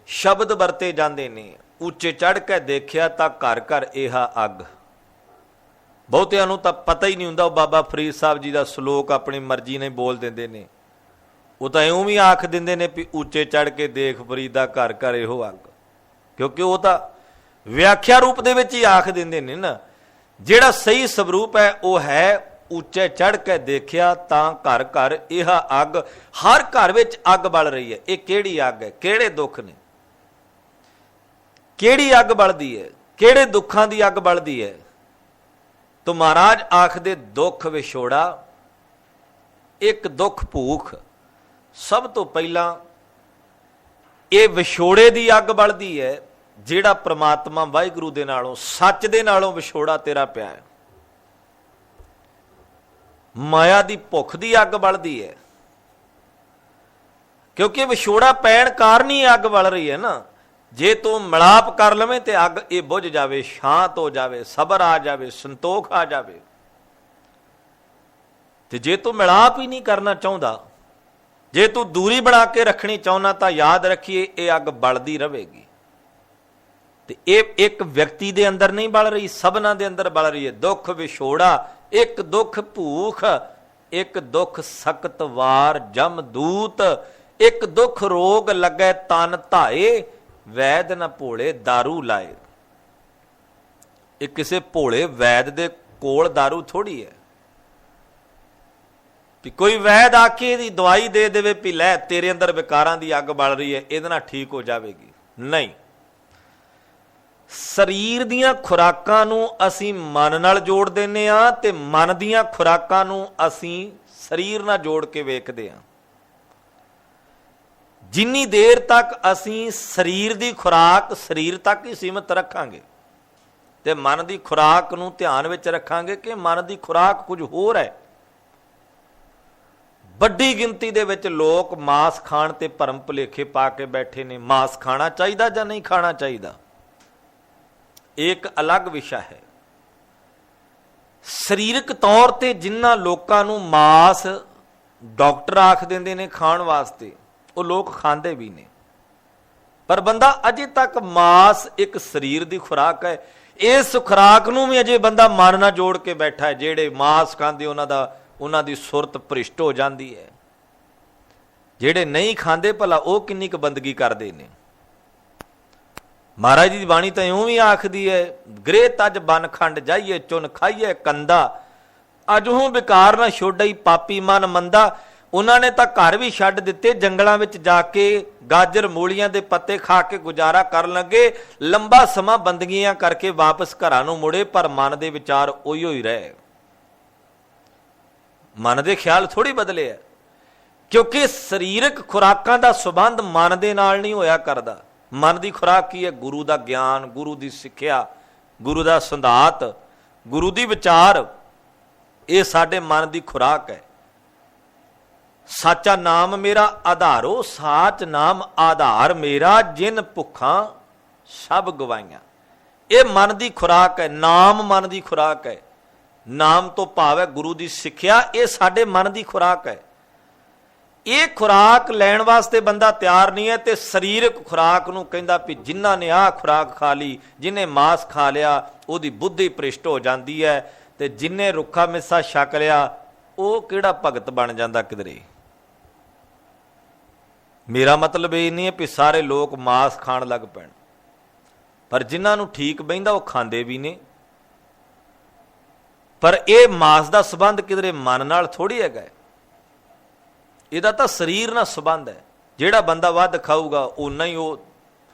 ਸ਼ਬਦ ਵਰਤੇ ਜਾਂਦੇ ਨੇ, ਉੱਚੇ ਚੜ੍ਹ ਕੇ ਦੇਖਿਆ ਤਾਂ ਘਰ ਘਰ ਇਹ ਅੱਗ। ਬਹੁਤਿਆਂ ਨੂੰ ਤਾਂ ਪਤਾ ਹੀ ਨਹੀਂ ਹੁੰਦਾ ਉਹ ਬਾਬਾ ਫਰੀਦ ਸਾਹਿਬ ਜੀ ਦਾ ਸ਼ਲੋਕ ਆਪਣੀ ਮਰਜ਼ੀ ਨਾਲ ਬੋਲ ਦਿੰਦੇ ਨੇ। ਉਹ ਤਾਂ ਇਉਂ ਵੀ ਆਖ ਦਿੰਦੇ ਨੇ ਵੀ ਉੱਚੇ ਚੜ੍ਹ ਕੇ ਦੇਖ ਫਰੀਦਾ ਘਰ ਘਰ ਇਹੋ ਅੱਗ, ਕਿਉਂਕਿ ਉਹ ਤਾਂ ਵਿਆਖਿਆ ਰੂਪ ਦੇ ਵਿੱਚ ਹੀ ਆਖ ਦਿੰਦੇ ਨੇ ਨਾ। ਜਿਹੜਾ ਸਹੀ ਸਵਰੂਪ ਹੈ ਉਹ ਹੈ ਉੱਚੇ ਚੜ੍ਹ ਕੇ ਦੇਖਿਆ ਤਾਂ ਘਰ ਘਰ ਇਹ ਅੱਗ। ਹਰ ਘਰ ਵਿੱਚ ਅੱਗ ਬਲ ਰਹੀ ਹੈ। ਇਹ ਕਿਹੜੀ ਅੱਗ ਹੈ? ਕਿਹੜੇ ਦੁੱਖ ਨੇ? ਕਿਹੜੀ ਅੱਗ ਬਲਦੀ ਹੈ? ਕਿਹੜੇ ਦੁੱਖਾਂ ਦੀ ਅੱਗ ਬਲਦੀ ਹੈ? ਤੋ ਮਹਾਰਾਜ ਆਖਦੇ ਦੁੱਖ ਵਿਛੋੜਾ, ਇੱਕ ਦੁੱਖ ਭੂਖ। ਸਭ ਤੋਂ ਪਹਿਲਾਂ ਇਹ ਵਿਛੋੜੇ ਦੀ ਅੱਗ ਬਲਦੀ ਹੈ, ਜਿਹੜਾ ਪ੍ਰਮਾਤਮਾ ਵਾਹਿਗੁਰੂ ਦੇ ਨਾਲੋਂ, ਸੱਚ ਦੇ ਨਾਲੋਂ ਵਿਛੋੜਾ ਤੇਰਾ ਪਿਆ ਹੈ। ਮਾਇਆ ਦੀ ਭੁੱਖ ਦੀ ਅੱਗ ਬਲਦੀ ਹੈ, ਕਿਉਂਕਿ ਵਿਛੋੜਾ ਪੈਣ ਕਾਰਨ ਹੀ ਅੱਗ ਬਲ ਰਹੀ ਹੈ ਨਾ। ਜੇ ਤੂੰ ਮਿਲਾਪ ਕਰ ਲਵੇਂ ਤੇ ਅੱਗ ਇਹ ਬੁਝ ਜਾਵੇ, ਸ਼ਾਂਤ ਹੋ ਜਾਵੇ, ਸਬਰ ਆ ਜਾਵੇ, ਸੰਤੋਖ ਆ ਜਾਵੇ। ਤੇ ਜੇ ਤੂੰ ਮਿਲਾਪ ਹੀ ਨਹੀਂ ਕਰਨਾ ਚਾਹੁੰਦਾ, ਜੇ ਤੂੰ ਦੂਰੀ ਬਣਾ ਕੇ ਰੱਖਣੀ ਚਾਹੁੰਦਾ, ਤਾਂ ਯਾਦ ਰੱਖੀਏ ਇਹ ਅੱਗ ਬਲਦੀ ਰਹੇਗੀ। ਤੇ ਇਹ ਇੱਕ ਵਿਅਕਤੀ ਦੇ ਅੰਦਰ ਨਹੀਂ ਬਲ ਰਹੀ, ਸਭਨਾਂ ਦੇ ਅੰਦਰ ਬਲ ਰਹੀ ਹੈ। ਦੁੱਖ ਵਿਛੋੜਾ, ਇੱਕ ਦੁੱਖ ਭੂਖ, ਇੱਕ ਦੁੱਖ ਸਖਤ ਵਾਰ ਜਮ ਦੂਤ, ਇੱਕ ਦੁੱਖ ਰੋਗ ਲੱਗੇ ਤਨ ਧਾਏ, ਵੈਦ ਨਾ ਭੋਲੇ ਦਾਰੂ ਲਾਏ। ਇਹ ਕਿਸੇ ਭੋਲੇ ਵੈਦ ਦੇ ਕੋਲ ਦਾਰੂ ਥੋੜੀ ਹੈ ਕਿ ਕੋਈ ਵੈਦ ਆ ਕੇ ਇਹਦੀ ਦਵਾਈ ਦੇ ਦੇਵੇ ਵੀ ਲੈ ਤੇਰੇ ਅੰਦਰ ਵਿਕਾਰਾਂ ਦੀ ਅੱਗ ਬਲ ਰਹੀ ਹੈ, ਇਹਦੇ ਨਾਲ ਠੀਕ ਹੋ ਜਾਵੇਗੀ। ਨਹੀਂ, ਸਰੀਰ ਦੀਆਂ ਖੁਰਾਕਾਂ ਨੂੰ ਅਸੀਂ ਮਨ ਨਾਲ ਜੋੜ ਦਿੰਦੇ ਹਾਂ ਤੇ ਮਨ ਦੀਆਂ ਖੁਰਾਕਾਂ ਨੂੰ ਅਸੀਂ ਸਰੀਰ ਨਾਲ ਜੋੜ ਕੇ ਵੇਖਦੇ ਹਾਂ। ਜਿੰਨੀ ਦੇਰ ਤੱਕ ਅਸੀਂ ਸਰੀਰ ਦੀ ਖੁਰਾਕ ਸਰੀਰ ਤੱਕ ਹੀ ਸੀਮਿਤ ਰੱਖਾਂਗੇ ਤੇ ਮਨ ਦੀ ਖੁਰਾਕ ਨੂੰ ਧਿਆਨ ਵਿੱਚ ਰੱਖਾਂਗੇ ਕਿ ਮਨ ਦੀ ਖੁਰਾਕ ਕੁਝ ਹੋਰ ਹੈ। ਵੱਡੀ ਗਿਣਤੀ ਦੇ ਵਿੱਚ ਲੋਕ ਮਾंस ਖਾਣ ਤੇ ਭਰਮ ਭੁਲੇਖੇ ਪਾ ਕੇ ਬੈਠੇ ਨੇ। ਮਾंस ਖਾਣਾ ਚਾਹੀਦਾ ਜਾਂ ਨਹੀਂ ਖਾਣਾ ਚਾਹੀਦਾ, ਇੱਕ ਅਲੱਗ ਵਿਸ਼ਾ ਹੈ। ਸਰੀਰਕ ਤੌਰ ਤੇ ਜਿਨ੍ਹਾਂ ਲੋਕਾਂ ਨੂੰ ਮਾंस ਡਾਕਟਰ ਆਖ ਦਿੰਦੇ ਨੇ ਖਾਣ ਵਾਸਤੇ, ਉਹ ਲੋਕ ਖਾਂਦੇ ਵੀ ਨੇ। ਪਰ ਬੰਦਾ ਅਜੇ ਤੱਕ ਮਾंस ਇੱਕ ਸਰੀਰ ਦੀ ਖੁਰਾਕ ਹੈ, ਇਸ ਖੁਰਾਕ ਨੂੰ ਵੀ ਅਜੇ ਬੰਦਾ ਮਨ ਨਾਲ ਜੋੜ ਕੇ ਬੈਠਾ ਹੈ। ਜਿਹੜੇ ਮਾंस ਖਾਂਦੇ ਉਹਨਾਂ ਦੀ ਸੁਰਤ ਭ੍ਰਿਸ਼ਟ ਹੋ ਜਾਂਦੀ ਹੈ। ਜਿਹੜੇ ਨਹੀਂ ਖਾਂਦੇ ਭਲਾ ਉਹ ਕਿੰਨੀ ਕੁ ਬੰਦਗੀ ਕਰਦੇ ਨੇ। ਮਹਾਰਾਜ ਜੀ ਦੀ ਬਾਣੀ ਤਾਂ ਇਉਂ ਵੀ ਆਖਦੀ ਹੈ, ਗ੍ਰਹਿ ਤਜ ਬਨ ਖੰਡ ਜਾਈਏ ਚੁਨ ਖਾਈਏ ਕੰਦਾ, ਅਜਹੂ ਵਿਕਾਰ ਨਾ ਛੋੜਈ ਪਾਪੀ ਮਨ ਮੰਦਾ। ਉਹਨਾਂ ਨੇ ਤਾਂ ਘਰ ਵੀ ਛੱਡ ਦਿੱਤੇ, ਜੰਗਲਾਂ ਵਿੱਚ ਜਾ ਕੇ ਗਾਜਰ ਮੂਲੀਆਂ ਦੇ ਪੱਤੇ ਖਾ ਕੇ ਗੁਜ਼ਾਰਾ ਕਰਨ ਲੱਗੇ। ਲੰਬਾ ਸਮਾਂ ਬੰਦਗੀਆਂ ਕਰਕੇ ਵਾਪਸ ਘਰਾਂ ਨੂੰ ਮੁੜੇ, ਪਰ ਮਨ ਦੇ ਵਿਚਾਰ ਉਹੀ ਹੋਈ ਰਹੇ। ਮਨ ਦੇ ਖਿਆਲ ਥੋੜੀ ਬਦਲੇ ਆ, ਕਿਉਂਕਿ ਸਰੀਰਕ ਖੁਰਾਕਾਂ ਦਾ ਸੰਬੰਧ ਮਨ ਦੇ ਨਾਲ ਨਹੀਂ ਹੋਇਆ ਕਰਦਾ। ਮਨ ਦੀ ਖੁਰਾਕ ਕੀ ਹੈ? ਗੁਰੂ ਦਾ ਗਿਆਨ, ਗੁਰੂ ਦੀ ਸਿੱਖਿਆ, ਗੁਰੂ ਦਾ ਸੰਦਾਤ, ਗੁਰੂ ਦੀ ਵਿਚਾਰ। ਇਹ ਸਾਡੇ ਮਨ ਦੀ ਖੁਰਾਕ ਹੈ। ਸਾਚਾ ਨਾਮ ਮੇਰਾ ਆਧਾਰੋ, ਸਾਚ ਨਾਮ ਆਧਾਰ ਮੇਰਾ, ਜਿਨ ਭੁੱਖਾਂ ਸਭ ਗਵਾਈਆਂ। ਇਹ ਮਨ ਦੀ ਖੁਰਾਕ ਹੈ। ਨਾਮ ਮਨ ਦੀ ਖੁਰਾਕ ਹੈ। ਨਾਮ ਤੋਂ ਭਾਵ ਹੈ ਗੁਰੂ ਦੀ ਸਿੱਖਿਆ। ਇਹ ਸਾਡੇ ਮਨ ਦੀ ਖੁਰਾਕ ਹੈ। ਇਹ ਖੁਰਾਕ ਲੈਣ ਵਾਸਤੇ ਬੰਦਾ ਤਿਆਰ ਨਹੀਂ ਹੈ ਤੇ ਸਰੀਰਕ ਖੁਰਾਕ ਨੂੰ ਕਹਿੰਦਾ ਵੀ ਜਿਨ੍ਹਾਂ ਨੇ ਆਹ ਖੁਰਾਕ ਖਾ ਲਈ, ਜਿਹਨੇ ਮਾंस ਖਾ ਲਿਆ, ਉਹਦੀ ਬੁੱਧੀ ਭ੍ਰਿਸ਼ਟ ਹੋ ਜਾਂਦੀ ਹੈ, ਤੇ ਜਿਨਨੇ ਰੁੱਖਾ ਮਿੱਸਾ ਛਕ ਲਿਆ ਉਹ ਕਿਹੜਾ ਭਗਤ ਬਣ ਜਾਂਦਾ ਕਿਧਰੇ। ਮੇਰਾ ਮਤਲਬ ਇਹ ਨਹੀਂ ਹੈ ਵੀ ਸਾਰੇ ਲੋਕ ਮਾंस ਖਾਣ ਲੱਗ ਪੈਣ, ਪਰ ਜਿਨ੍ਹਾਂ ਨੂੰ ਠੀਕ ਬਹਿੰਦਾ ਉਹ ਖਾਂਦੇ ਵੀ ਨੇ। ਪਰ ਇਹ ਮਾंस ਦਾ ਸੰਬੰਧ ਕਿਧਰੇ ਮਨ ਨਾਲ ਥੋੜੀ ਹੈਗਾ, ਇਹਦਾ ਤਾਂ ਸਰੀਰ ਨਾਲ ਸੰਬੰਧ ਹੈ। ਜਿਹੜਾ ਬੰਦਾ ਵੱਧ ਖਾਊਗਾ ਓਨਾ ਹੀ ਉਹ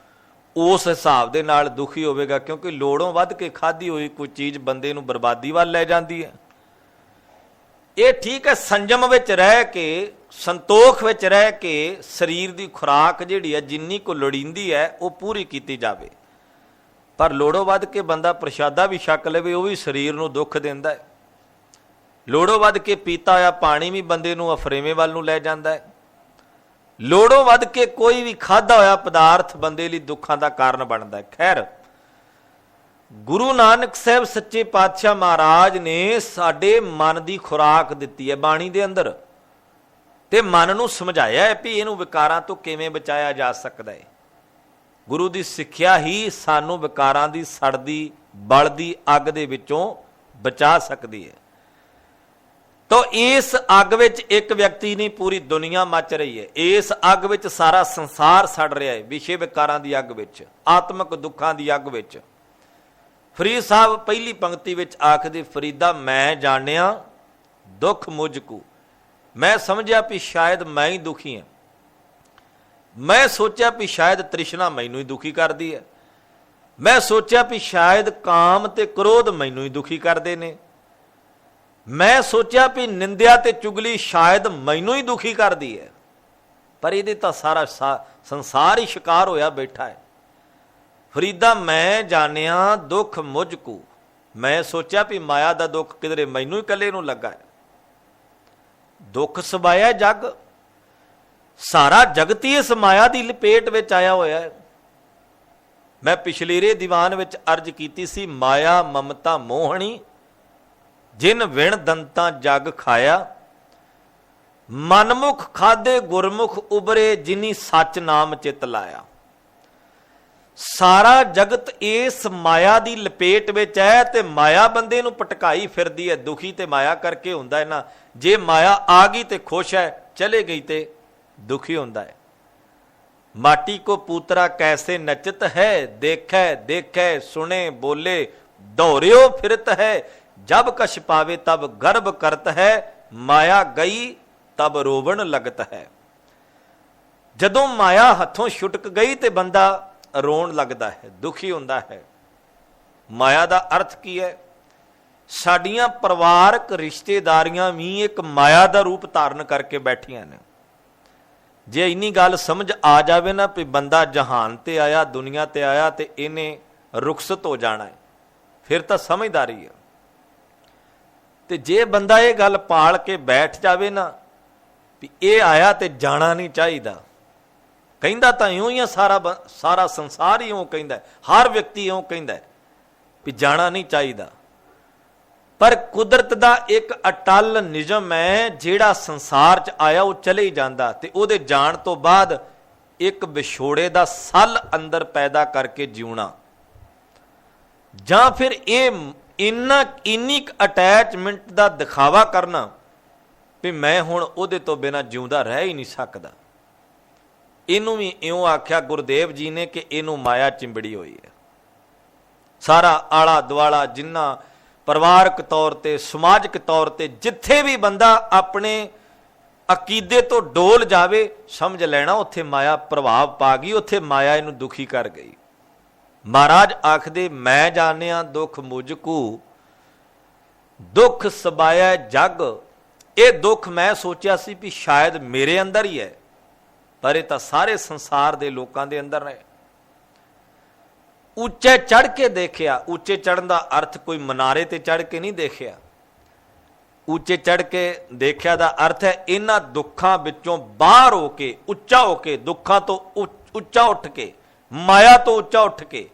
ਉਸ ਹਿਸਾਬ ਦੇ ਨਾਲ ਦੁਖੀ ਹੋਵੇਗਾ, ਕਿਉਂਕਿ ਲੋੜੋਂ ਵੱਧ ਕੇ ਖਾਧੀ ਹੋਈ ਕੋਈ ਚੀਜ਼ ਬੰਦੇ ਨੂੰ ਬਰਬਾਦੀ ਵੱਲ ਲੈ ਜਾਂਦੀ ਹੈ। ਇਹ ਠੀਕ ਹੈ, ਸੰਜਮ ਵਿੱਚ ਰਹਿ ਕੇ, ਸੰਤੋਖ ਵਿੱਚ ਰਹਿ ਕੇ ਸਰੀਰ ਦੀ ਖੁਰਾਕ ਜਿਹੜੀ ਹੈ ਜਿੰਨੀ ਕੋ ਲੋੜੀਂਦੀ ਹੈ ਉਹ ਪੂਰੀ ਕੀਤੀ ਜਾਵੇ। ਪਰ ਲੋੜੋਂ ਵੱਧ ਕੇ ਬੰਦਾ ਪ੍ਰਸ਼ਾਦਾ ਵੀ ਛਕ ਲਵੇ ਉਹ ਵੀ ਸਰੀਰ ਨੂੰ ਦੁੱਖ ਦਿੰਦਾ ਹੈ। ਲੋੜੋਂ ਵੱਧ ਕੇ ਪੀਤਾ ਹੋਇਆ ਪਾਣੀ ਵੀ ਬੰਦੇ ਨੂੰ ਅਫਰੇਵੇਂ ਵੱਲ ਨੂੰ ਲੈ ਜਾਂਦਾ ਹੈ। ਲੋੜੋਂ ਵੱਧ ਕੇ ਕੋਈ ਵੀ ਖਾਧਾ ਹੋਇਆ ਪਦਾਰਥ ਬੰਦੇ ਲਈ ਦੁੱਖਾਂ ਦਾ ਕਾਰਨ ਬਣਦਾ ਹੈ। ਖੈਰ, ਗੁਰੂ ਨਾਨਕ ਸਾਹਿਬ ਸੱਚੇ ਪਾਤਸ਼ਾਹ ਮਹਾਰਾਜ ਨੇ ਸਾਡੇ ਮਨ ਦੀ ਖੁਰਾਕ ਦਿੱਤੀ ਹੈ ਬਾਣੀ ਦੇ ਅੰਦਰ, ਤੇ ਮਨ ਨੂੰ ਸਮਝਾਇਆ ਹੈ ਵੀ ਇਹਨੂੰ ਵਿਕਾਰਾਂ ਤੋਂ ਕਿਵੇਂ ਬਚਾਇਆ ਜਾ ਸਕਦਾ ਹੈ। ਗੁਰੂ ਦੀ ਸਿੱਖਿਆ ਹੀ ਸਾਨੂੰ ਵਿਕਾਰਾਂ ਦੀ ਸੜਦੀ ਬਲਦੀ ਅੱਗ ਦੇ ਵਿੱਚੋਂ ਬਚਾ ਸਕਦੀ ਹੈ। ਤਾਂ ਇਸ ਅੱਗ ਵਿੱਚ ਇੱਕ ਵਿਅਕਤੀ ਨਹੀਂ, ਪੂਰੀ ਦੁਨੀਆ ਮੱਚ ਰਹੀ ਹੈ। ਇਸ ਅੱਗ ਵਿੱਚ ਸਾਰਾ ਸੰਸਾਰ ਸੜ ਰਿਹਾ ਹੈ, ਵਿਸ਼ੇ ਵਿਕਾਰਾਂ ਦੀ ਅੱਗ ਵਿੱਚ, ਆਤਮਿਕ ਦੁੱਖਾਂ ਦੀ ਅੱਗ ਵਿੱਚ। ਫਰੀਦ ਸਾਹਿਬ ਪਹਿਲੀ ਪੰਕਤੀ ਵਿੱਚ ਆਖਦੇ, ਫਰੀਦਾ ਮੈਂ ਜਾਣਿਆ ਦੁੱਖ ਮੁਝ ਕੂ। ਮੈਂ ਸਮਝਿਆ ਵੀ ਸ਼ਾਇਦ ਮੈਂ ਹੀ ਦੁਖੀ ਹਾਂ। ਮੈਂ ਸੋਚਿਆ ਵੀ ਸ਼ਾਇਦ ਤ੍ਰਿਸ਼ਨਾ ਮੈਨੂੰ ਹੀ ਦੁਖੀ ਕਰਦੀ ਹੈ। ਮੈਂ ਸੋਚਿਆ ਵੀ ਸ਼ਾਇਦ ਕਾਮ ਤੇ ਕ੍ਰੋਧ ਮੈਨੂੰ ਹੀ ਦੁਖੀ ਕਰਦੇ ਨੇ। ਮੈਂ ਸੋਚਿਆ ਵੀ ਨਿੰਦਿਆ ਤੇ ਚੁਗਲੀ ਸ਼ਾਇਦ ਮੈਨੂੰ ਹੀ ਦੁਖੀ ਕਰਦੀ ਹੈ। ਪਰ ਇਹਦੇ ਤਾਂ ਸਾਰਾ ਸੰਸਾਰ ਹੀ ਸ਼ਿਕਾਰ ਹੋਇਆ ਬੈਠਾ ਹੈ। ਫਰੀਦਾ ਮੈਂ ਜਾਣਿਆ ਦੁੱਖ ਮੁਝ ਕੂ। ਮੈਂ ਸੋਚਿਆ ਵੀ ਮਾਇਆ ਦਾ ਦੁੱਖ ਕਿਧਰੇ ਮੈਨੂੰ ਹੀ ਇਕੱਲੇ ਨੂੰ ਲੱਗਾ ਹੈ। ਦੁੱਖ ਸਬਾਇਆ ਜੱਗ, ਸਾਰਾ ਜਗਤ ਹੀ ਇਸ ਮਾਇਆ ਦੀ ਲਪੇਟ ਵਿੱਚ ਆਇਆ ਹੋਇਆ ਹੈ। ਮੈਂ ਪਿਛਲੇਰੇ ਦੀਵਾਨ ਵਿੱਚ ਅਰਜ਼ ਕੀਤੀ ਸੀ, ਮਾਇਆ ਮਮਤਾ ਮੋਹਣੀ ਜਿਨ ਵਿਣ ਦੰਤਾਂ ਜਗ ਖਾਇਆ। ਮਨਮੁਖ ਖਾਦੇ ਗੁਰਮੁਖ ਉਬਰੇ ਜਿਨੀ ਸੱਚ ਨਾਮ ਚਿਤ ਲਾਇਆ। ਸਾਰਾ ਜਗਤ ਇਸ ਮਾਇਆ ਦੀ ਲਪੇਟ ਵਿੱਚ ਹੈ ਤੇ ਮਾਇਆ ਬੰਦੇ ਨੂੰ ਪਟਕਾਈ ਫਿਰਦੀ ਹੈ। ਦੁਖੀ ਤੇ ਮਾਇਆ ਕਰਕੇ ਹੁੰਦਾ ਹੈ ਨਾ। ਜੇ ਮਾਇਆ ਆ ਗਈ ਤੇ ਖੁਸ਼ ਹੈ, ਚਲੇ ਗਈ ਤੇ ਦੁਖੀ ਹੁੰਦਾ ਹੈ। ਮਾਟੀ ਕੋ ਪੂਤਰਾ ਕੈਸੇ ਨਚਤ ਹੈ, ਦੇਖੈ ਦੇਖੈ ਸੁਣੇ ਬੋਲੇ ਦੌੜਿਓ ਫਿਰਤ ਹੈ। ਜਬ ਕਛ ਪਾਵੇ ਤਬ ਗਰਭ ਕਰਤ ਹੈ, ਮਾਇਆ ਗਈ ਤਬ ਰੋਵਣ ਲਗਤ ਹੈ। ਜਦੋਂ ਮਾਇਆ ਹੱਥੋਂ ਛੁਟਕ ਗਈ ਤੇ ਬੰਦਾ ਰੋਣ ਲੱਗਦਾ ਹੈ, ਦੁਖੀ ਹੁੰਦਾ ਹੈ। ਮਾਇਆ ਦਾ ਅਰਥ ਕੀ ਹੈ? ਸਾਡੀਆਂ ਪਰਿਵਾਰਕ ਰਿਸ਼ਤੇਦਾਰੀਆਂ ਵੀ ਇੱਕ ਮਾਇਆ ਦਾ ਰੂਪ ਧਾਰਨ ਕਰਕੇ ਬੈਠੀਆਂ ਨੇ। ਜੇ ਇੰਨੀ ਗੱਲ ਸਮਝ ਆ ਜਾਵੇ ਨਾ ਵੀ ਬੰਦਾ ਜਹਾਨ ਤੇ ਆਇਆ, ਦੁਨੀਆ ਤੇ ਆਇਆ ਤੇ ਇਹਨੇ ਰੁਖਸਤ ਹੋ ਜਾਣਾ ਹੈ, ਫਿਰ ਤਾਂ ਸਮਝਦਾਰੀ ਹੈ। ਤੇ ਜੇ ਬੰਦਾ ਇਹ ਗੱਲ ਪਾਲ ਕੇ ਬੈਠ ਜਾਵੇ ਨਾ ਵੀ ਇਹ ਆਇਆ ਤੇ ਜਾਣਾ ਨਹੀਂ ਚਾਹੀਦਾ, ਕਹਿੰਦਾ ਤਾਂ ਇਉਂ ਹੀ ਆ, ਸਾਰਾ ਸੰਸਾਰ ਹੀ ਇਉਂ ਕਹਿੰਦਾ, ਹਰ ਵਿਅਕਤੀ ਇਉਂ ਕਹਿੰਦਾ ਵੀ ਜਾਣਾ ਨਹੀਂ ਚਾਹੀਦਾ। ਪਰ ਕੁਦਰਤ ਦਾ ਇੱਕ ਅਟੱਲ ਨਿਯਮ ਹੈ, ਜਿਹੜਾ ਸੰਸਾਰ 'ਚ ਆਇਆ ਉਹ ਚਲੇ ਹੀ ਜਾਂਦਾ, ਤੇ ਉਹਦੇ ਜਾਣ ਤੋਂ ਬਾਅਦ ਇੱਕ ਵਿਛੋੜੇ ਦਾ ਸੱਲ ਅੰਦਰ ਪੈਦਾ ਕਰਕੇ ਜਿਉਣਾ, ਜਾਂ ਫਿਰ ਇਹ ਇੰਨੀ ਅਟੈਚਮੈਂਟ ਦਾ ਦਿਖਾਵਾ ਕਰਨਾ ਵੀ ਮੈਂ ਹੁਣ ਉਹਦੇ ਤੋਂ ਬਿਨਾਂ ਜਿਉਂਦਾ ਰਹਿ ਹੀ ਨਹੀਂ ਸਕਦਾ। ਇਹਨੂੰ ਵੀ ਇਉਂ ਆਖਿਆ ਗੁਰਦੇਵ ਜੀ ਨੇ ਕਿ ਇਹਨੂੰ ਮਾਇਆ ਚਿੰਬੜੀ ਹੋਈ ਹੈ। ਸਾਰਾ ਆਲਾ ਦੁਆਲਾ ਜਿੰਨਾ ਪਰਿਵਾਰਕ ਤੌਰ ਤੇ, ਸਮਾਜਿਕ ਤੌਰ ਤੇ ਜਿੱਥੇ ਵੀ ਬੰਦਾ ਆਪਣੇ ਅਕੀਦੇ ਤੋਂ ਡੋਲ ਜਾਵੇ, ਸਮਝ ਲੈਣਾ ਉੱਥੇ ਮਾਇਆ ਪ੍ਰਭਾਵ ਪਾ ਗਈ, ਉੱਥੇ ਮਾਇਆ ਇਹਨੂੰ ਦੁਖੀ ਕਰ ਗਈ। ਮਹਾਰਾਜ ਆਖਦੇ ਮੈਂ ਜਾਣਿਆ ਦੁੱਖ ਮੁਝ ਕੂ, ਦੁੱਖ ਸਬਾਇਆ ਜਗ। ਇਹ ਦੁੱਖ ਮੈਂ ਸੋਚਿਆ ਸੀ ਵੀ ਸ਼ਾਇਦ ਮੇਰੇ ਅੰਦਰ ਹੀ ਹੈ, ਪਰ ਇਹ ਤਾਂ ਸਾਰੇ ਸੰਸਾਰ ਦੇ ਲੋਕਾਂ ਦੇ ਅੰਦਰ ਹੈ। ਉੱਚੇ ਚੜ੍ਹ ਕੇ ਦੇਖਿਆ। ਉੱਚੇ ਚੜ੍ਹਨ ਦਾ ਅਰਥ ਕੋਈ ਮਨਾਰੇ ਤੇ ਚੜ੍ਹ ਕੇ ਨਹੀਂ ਦੇਖਿਆ। ਉੱਚੇ ਚੜ੍ਹ ਕੇ ਦੇਖਿਆ ਦਾ ਅਰਥ ਹੈ ਇਹਨਾਂ ਦੁੱਖਾਂ ਵਿੱਚੋਂ ਬਾਹਰ ਹੋ ਕੇ, ਉੱਚਾ ਹੋ ਕੇ, ਦੁੱਖਾਂ ਤੋਂ ਉੱਚਾ ਉੱਠ ਕੇ, ਮਾਇਆ ਤੋਂ ਉੱਚਾ ਉੱਠ ਕੇ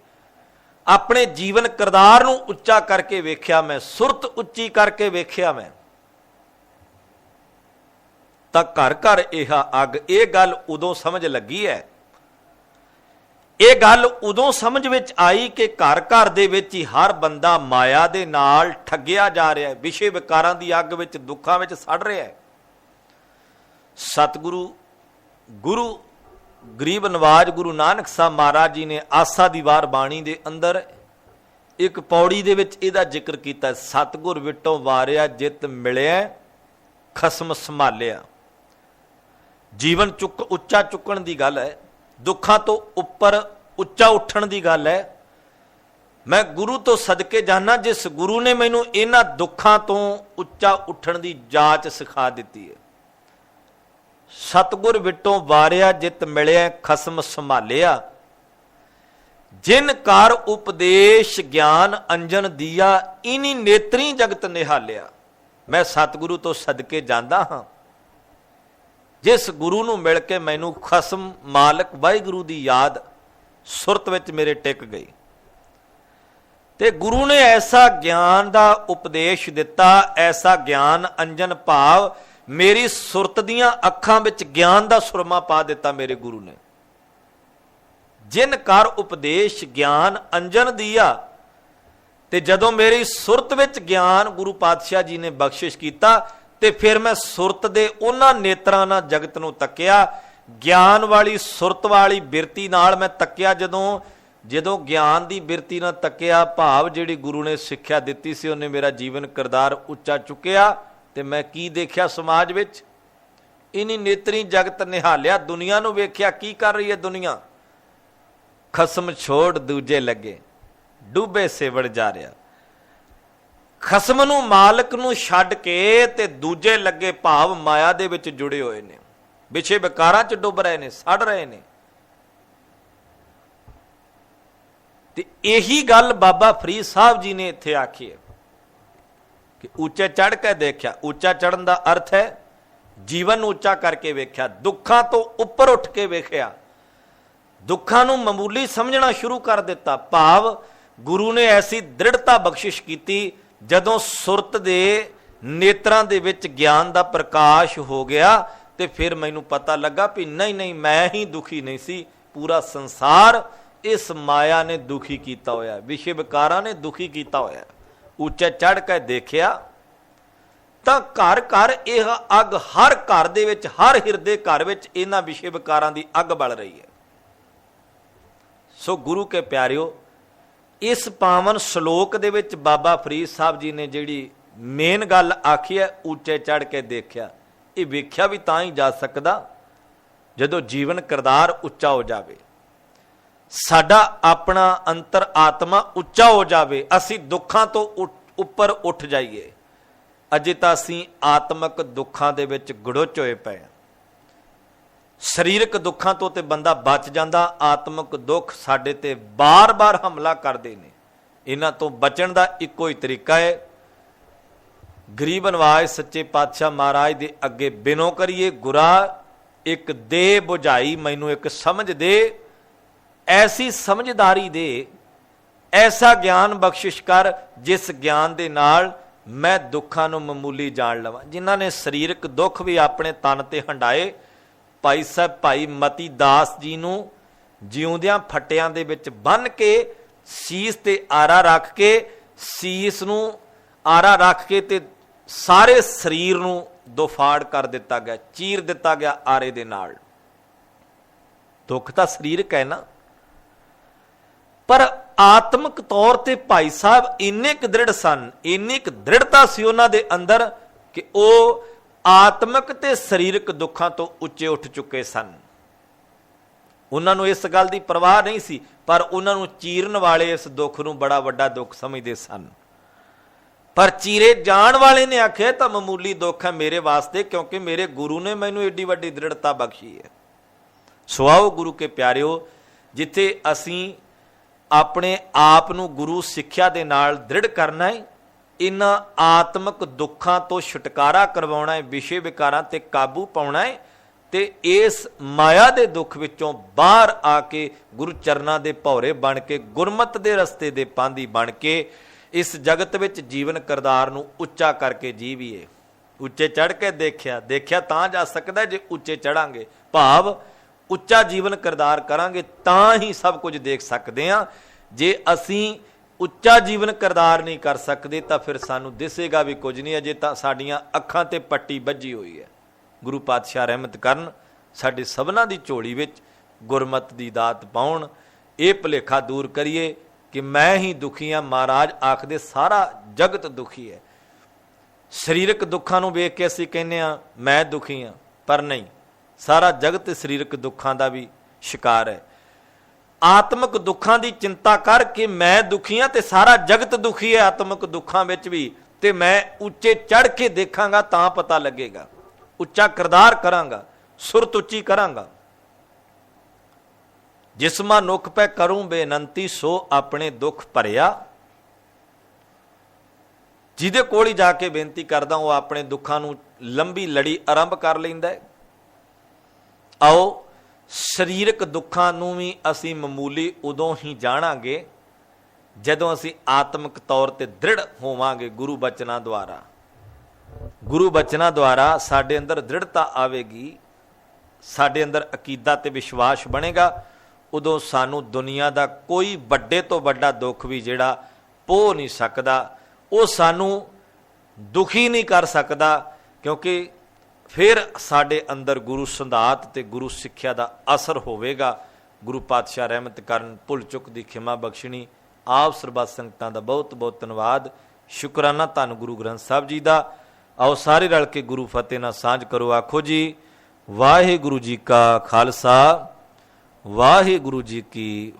ਆਪਣੇ ਜੀਵਨ ਕਿਰਦਾਰ ਨੂੰ ਉੱਚਾ ਕਰਕੇ ਵੇਖਿਆ ਮੈਂ, ਸੁਰਤ ਉੱਚੀ ਕਰਕੇ ਵੇਖਿਆ ਮੈਂ, ਤਾਂ ਘਰ ਘਰ ਇਹ ਅੱਗ। ਇਹ ਗੱਲ ਉਦੋਂ ਸਮਝ ਲੱਗੀ ਹੈ, ਇਹ ਗੱਲ ਉਦੋਂ ਸਮਝ ਵਿੱਚ ਆਈ ਕਿ ਘਰ ਘਰ ਦੇ ਵਿੱਚ ਹੀ ਹਰ ਬੰਦਾ ਮਾਇਆ ਦੇ ਨਾਲ ਠੱਗਿਆ ਜਾ ਰਿਹਾ ਹੈ, ਵਿਸ਼ੇ ਵਿਕਾਰਾਂ ਦੀ ਅੱਗ ਵਿੱਚ, ਦੁੱਖਾਂ ਵਿੱਚ ਸੜ ਰਿਹਾ ਹੈ। ਸਤਿਗੁਰੂ ਗੁਰੂ ਗਰੀਬ ਨਵਾਜ ਗੁਰੂ ਨਾਨਕ ਸਾਹਿਬ ਮਹਾਰਾਜ ਜੀ ਨੇ ਆਸਾ ਦੀ ਵਾਰ ਬਾਣੀ ਦੇ ਅੰਦਰ ਇੱਕ ਪੌੜੀ ਦੇ ਵਿੱਚ ਇਹਦਾ ਜ਼ਿਕਰ ਕੀਤਾ। ਸਤਿਗੁਰ ਵਿਟੋਂ ਵਾਰਿਆ ਜਿਤ ਮਿਲਿਆ ਖਸਮ ਸੰਭਾਲਿਆ। ਜੀਵਨ ਉੱਚਾ ਚੁੱਕਣ ਦੀ ਗੱਲ ਹੈ, ਦੁੱਖਾਂ ਤੋਂ ਉੱਪਰ ਉੱਚਾ ਉੱਠਣ ਦੀ ਗੱਲ ਹੈ। मैं गुरु तो सदके जाना जिस गुरु ने मैनू इन्हां दुखां तो उच्चा उठण दी जाच सिखा दिती है। सतगुर विटों वारिया जित मिलिया खसम संभालिया, जिन कार उपदेश ज्ञान अंजन दिया, इन्हीं नेत्री जगत निहालिया। मैं सतगुरु तो सदके जांदा हां जिस गुरु नूं मिल के मैनू खसम मालक वाहिगुरू दी याद सुरत विच मेरे टिक गई ते गुरु ने ऐसा ज्ञान दा उपदेश दिता, ऐसा ज्ञान अंजन भाव मेरी सुरत दियां अखां विच ज्ञान दा सुरमा पा दिता मेरे गुरु ने। जिन कार उपदेश ज्ञान अंजन दिया, ते जदों मेरी सुरत विच ज्ञान गुरु पातशाह जी ने बख्शिश कीता ते फिर मैं सुरत दे उन्हां नेत्रां नाल जगत नूं तकिया, ज्ञान वाली सुरत वाली बिरती नाल मैं तकिया। जदों ज्ञान की बिरती नाल तकिया, भाव जिहड़ी गुरु ने सिक्ख्या दित्ती सी उन्हें मेरा जीवन किरदार उच्चा चुकिया, ते मैं की देखिया समाज विच इन्हीं नेत्री जगत निहालिया। दुनिया नूं वेख्या की कर रही है दुनिया, खसम छोड़ दूजे लगे डूबे सेवड़ जा रहा। खसम नूं मालक नूं छड्ड के ते दूजे लगे भाव माया दे विच जुड़े होए ने, विछे विकारां च डुब रहे ने, सड़ रहे ने। ते यही गल बाबा फरीद साहब जी ने इत्थे आखी है कि ऊंचे चढ़ के देखा। ऊंचा चढ़न का अर्थ है जीवन ऊंचा करके वेख्या, दुखों तो उपर उठ के वेख्या, दुखों नूं मामूली समझना शुरू कर दिता। भाव गुरु ने ऐसी दृढ़ता बख्शिश की, जदों सुरत दे नेत्रां दे विच ज्ञान का प्रकाश हो गया ते फिर मैनू पता लगा भी नहीं नहीं मैं ही दुखी नहीं सी, पूरा संसार इस माया ने दुखी किया होया, विषय विकारां ने दुखी किया होया। उच्चे चढ़ के देखिया तां घर घर यह अग, हर घर दे विच, हर हिरदे घर विच इन्हां विषय विकारां दी अग बल रही है। सो गुरु के प्यारिओ, इस पावन श्लोक दे विच बाबा फरीद साहब जी ने जिहड़ी मेन गल आखी है, ऊंचे चढ़ के देखिया, ये वेख्या भी तां ही जा सकदा जदों जीवन किरदार उच्चा हो जावे, साडा अपना अंतर आत्मा उच्चा हो जावे, असी दुखां तो उपर उठ जाइए। अजे तां असी आत्मक दुखां दे विच गुड़ोच होए पए। शरीरक दुखां तो ते बंदा बच जांदा, आत्मक दुख साडे ते बार बार हमला करदे ने। इन्हां तो बचण दा इक्को ही तरीका है, गरीब नवाज सच्चे पातशाह महाराज दे अगे बिनो करिए, गुरा एक दे बुझाई, मैनू एक समझ दे, ऐसी समझदारी दे, ऐसा ज्ञान बख्शिश कर जिस ज्ञान दे नाल मैं दुखां नूं मामूली जान लवां। जिन्हां ने शरीरक दुख भी अपने तन ते हंडाए, भाई साहब भाई मती दास जी नूं जिउंदियां फट्टियां दे विच बन के सीस ते आरा रख के, सीस नूं आरा रख के ते सारे शरीर नूं दोफाड़ कर दिता गया, चीर दिता गया आरे दे नाल। दुख तां शरीरक है ना, पर आत्मक तौर ते भाई साहब इन्ने क दृढ़ सन, इन्नी क दृढ़ता सी उन्हां दे अंदर कि वो आत्मक ते शरीरक दुखां तो उच्चे उठ चुके सन। उन्हां नूं इस गल दी परवाह नहीं सी, पर उन्हां नूं चीरन वाले इस दुख नूं बड़ा वड्डा दुख समझदे सन। पर चीरे जाण वाले ने आखे तां मामूली दुख है मेरे वास्ते, क्योंकि मेरे गुरु ने मैनू एडी वड्डी दृढ़ता बख्शी है। सो आओ गुरु के प्यारिओ, जिथे असीं अपने आप नूं गुरु सिੱਖਿਆ दे नाल दृढ़ करना है, इन्हां आत्मक दुखां तो छुटकारा करवाउणा है, विषय विकारां ते काबू पाउणा है, ते इस माया दे दुख विचों बाहर आके गुरु चरनां दे भौरे बन के, गुरमत दे रस्ते दे पांधी बन के इस जगत विच जीवन किरदार नूं उच्चा करके जीवीए। उच्चे चढ़ के देखिया, देखिया तां जा सकदा जे उच्चे चढ़ांगे, भाव उच्चा जीवन किरदार करांगे तां ही सब कुछ देख सकते हैं। जे असीं उच्चा जीवन किरदार नहीं कर सकते तां फिर सानू दिसेगा भी कुछ नहीं, अजे तां साडीआं अखां ते पट्टी बज्जी हुई है। गुरु पातशाह रहमत करन, साडे सबना दी झोली विच गुरमत दी दात पाउण, ये भुलेखा दूर करिए कि मैं ही दुखी हाँ। महाराज आखदे सारा जगत दुखी है। शरीरक दुखां नूं वेख के असीं कहने मैं दुखी हाँ, पर नहीं, सारा जगत शरीरक दुखां दा भी शिकार है। ਆਤਮਿਕ ਦੁੱਖਾਂ ਦੀ ਚਿੰਤਾ ਕਰਕੇ ਮੈਂ ਦੁਖੀ ਹਾਂ ਤੇ ਸਾਰਾ ਜਗਤ ਦੁਖੀ ਹੈ ਆਤਮਿਕ ਦੁੱਖਾਂ ਵਿੱਚ ਵੀ, ਤੇ ਮੈਂ ਉੱਚੇ ਚੜ੍ਹ ਕੇ ਦੇਖਾਂਗਾ ਤਾਂ ਪਤਾ ਲੱਗੇਗਾ, ਉੱਚਾ ਕਿਰਦਾਰ ਕਰਾਂਗਾ, ਸੁਰਤ ਉੱਚੀ ਕਰਾਂਗਾ। ਜਿਸਮਾ ਨੁਖ ਪੈ ਕਰੂੰ ਬੇਨੰਤੀ ਸੋ ਆਪਣੇ ਦੁੱਖ ਭਰਿਆ। ਜਿਹਦੇ ਕੋਲ ਹੀ ਜਾ ਕੇ ਬੇਨਤੀ ਕਰਦਾ ਉਹ ਆਪਣੇ ਦੁੱਖਾਂ ਨੂੰ ਲੰਬੀ ਲੜੀ ਆਰੰਭ ਕਰ ਲੈਂਦਾ ਹੈ। ਆਓ ਸਰੀਰਕ ਦੁੱਖਾਂ ਨੂੰ ਵੀ ਅਸੀਂ ਮਾਮੂਲੀ ਉਦੋਂ ਹੀ ਜਾਣਾਂਗੇ ਜਦੋਂ ਅਸੀਂ ਆਤਮਿਕ ਤੌਰ ਤੇ ਦ੍ਰਿੜ ਹੋਵਾਂਗੇ। ਗੁਰੂ ਬਚਨਾਂ ਦੁਆਰਾ, ਗੁਰੂ ਬਚਨਾਂ ਦੁਆਰਾ ਸਾਡੇ ਅੰਦਰ ਦ੍ਰਿੜਤਾ ਆਵੇਗੀ, ਸਾਡੇ ਅੰਦਰ ਅਕੀਦਾ ਤੇ ਵਿਸ਼ਵਾਸ ਬਣੇਗਾ। ਉਦੋਂ ਸਾਨੂੰ ਦੁਨੀਆ ਦਾ ਕੋਈ ਵੱਡੇ ਤੋਂ ਵੱਡਾ ਦੁੱਖ ਵੀ ਜਿਹੜਾ ਪੋਹ ਨਹੀਂ ਸਕਦਾ, ਉਹ ਸਾਨੂੰ ਦੁਖੀ ਨਹੀਂ ਕਰ ਸਕਦਾ, ਕਿਉਂਕਿ ਫਿਰ ਸਾਡੇ ਅੰਦਰ ਗੁਰੂ ਸੰਧਾਤ ਤੇ ਗੁਰੂ ਸਿੱਖਿਆ ਦਾ ਅਸਰ ਹੋਵੇਗਾ। ਗੁਰੂ ਪਾਤਸ਼ਾਹ ਰਹਿਮਤ ਕਰਨ, ਭੁੱਲ ਚੁੱਕ ਦੀ ਖਿਮਾ ਬਖਸ਼ਣੀ। ਆਪ ਸਰਬੱਤ ਸੰਗਤਾਂ ਦਾ ਬਹੁਤ ਬਹੁਤ ਧੰਨਵਾਦ, ਸ਼ੁਕਰਾਨਾ ਧੰਨ ਗੁਰੂ ਗ੍ਰੰਥ ਸਾਹਿਬ ਜੀ ਦਾ। ਆਓ ਸਾਰੇ ਰਲ ਕੇ ਗੁਰੂ ਫਤਿਹ ਨਾਲ ਸਾਂਝ ਕਰੋ। ਆਖੋ ਜੀ ਵਾਹਿਗੁਰੂ ਜੀ ਕਾ ਖਾਲਸਾ, ਵਾਹਿਗੁਰੂ ਜੀ ਕੀ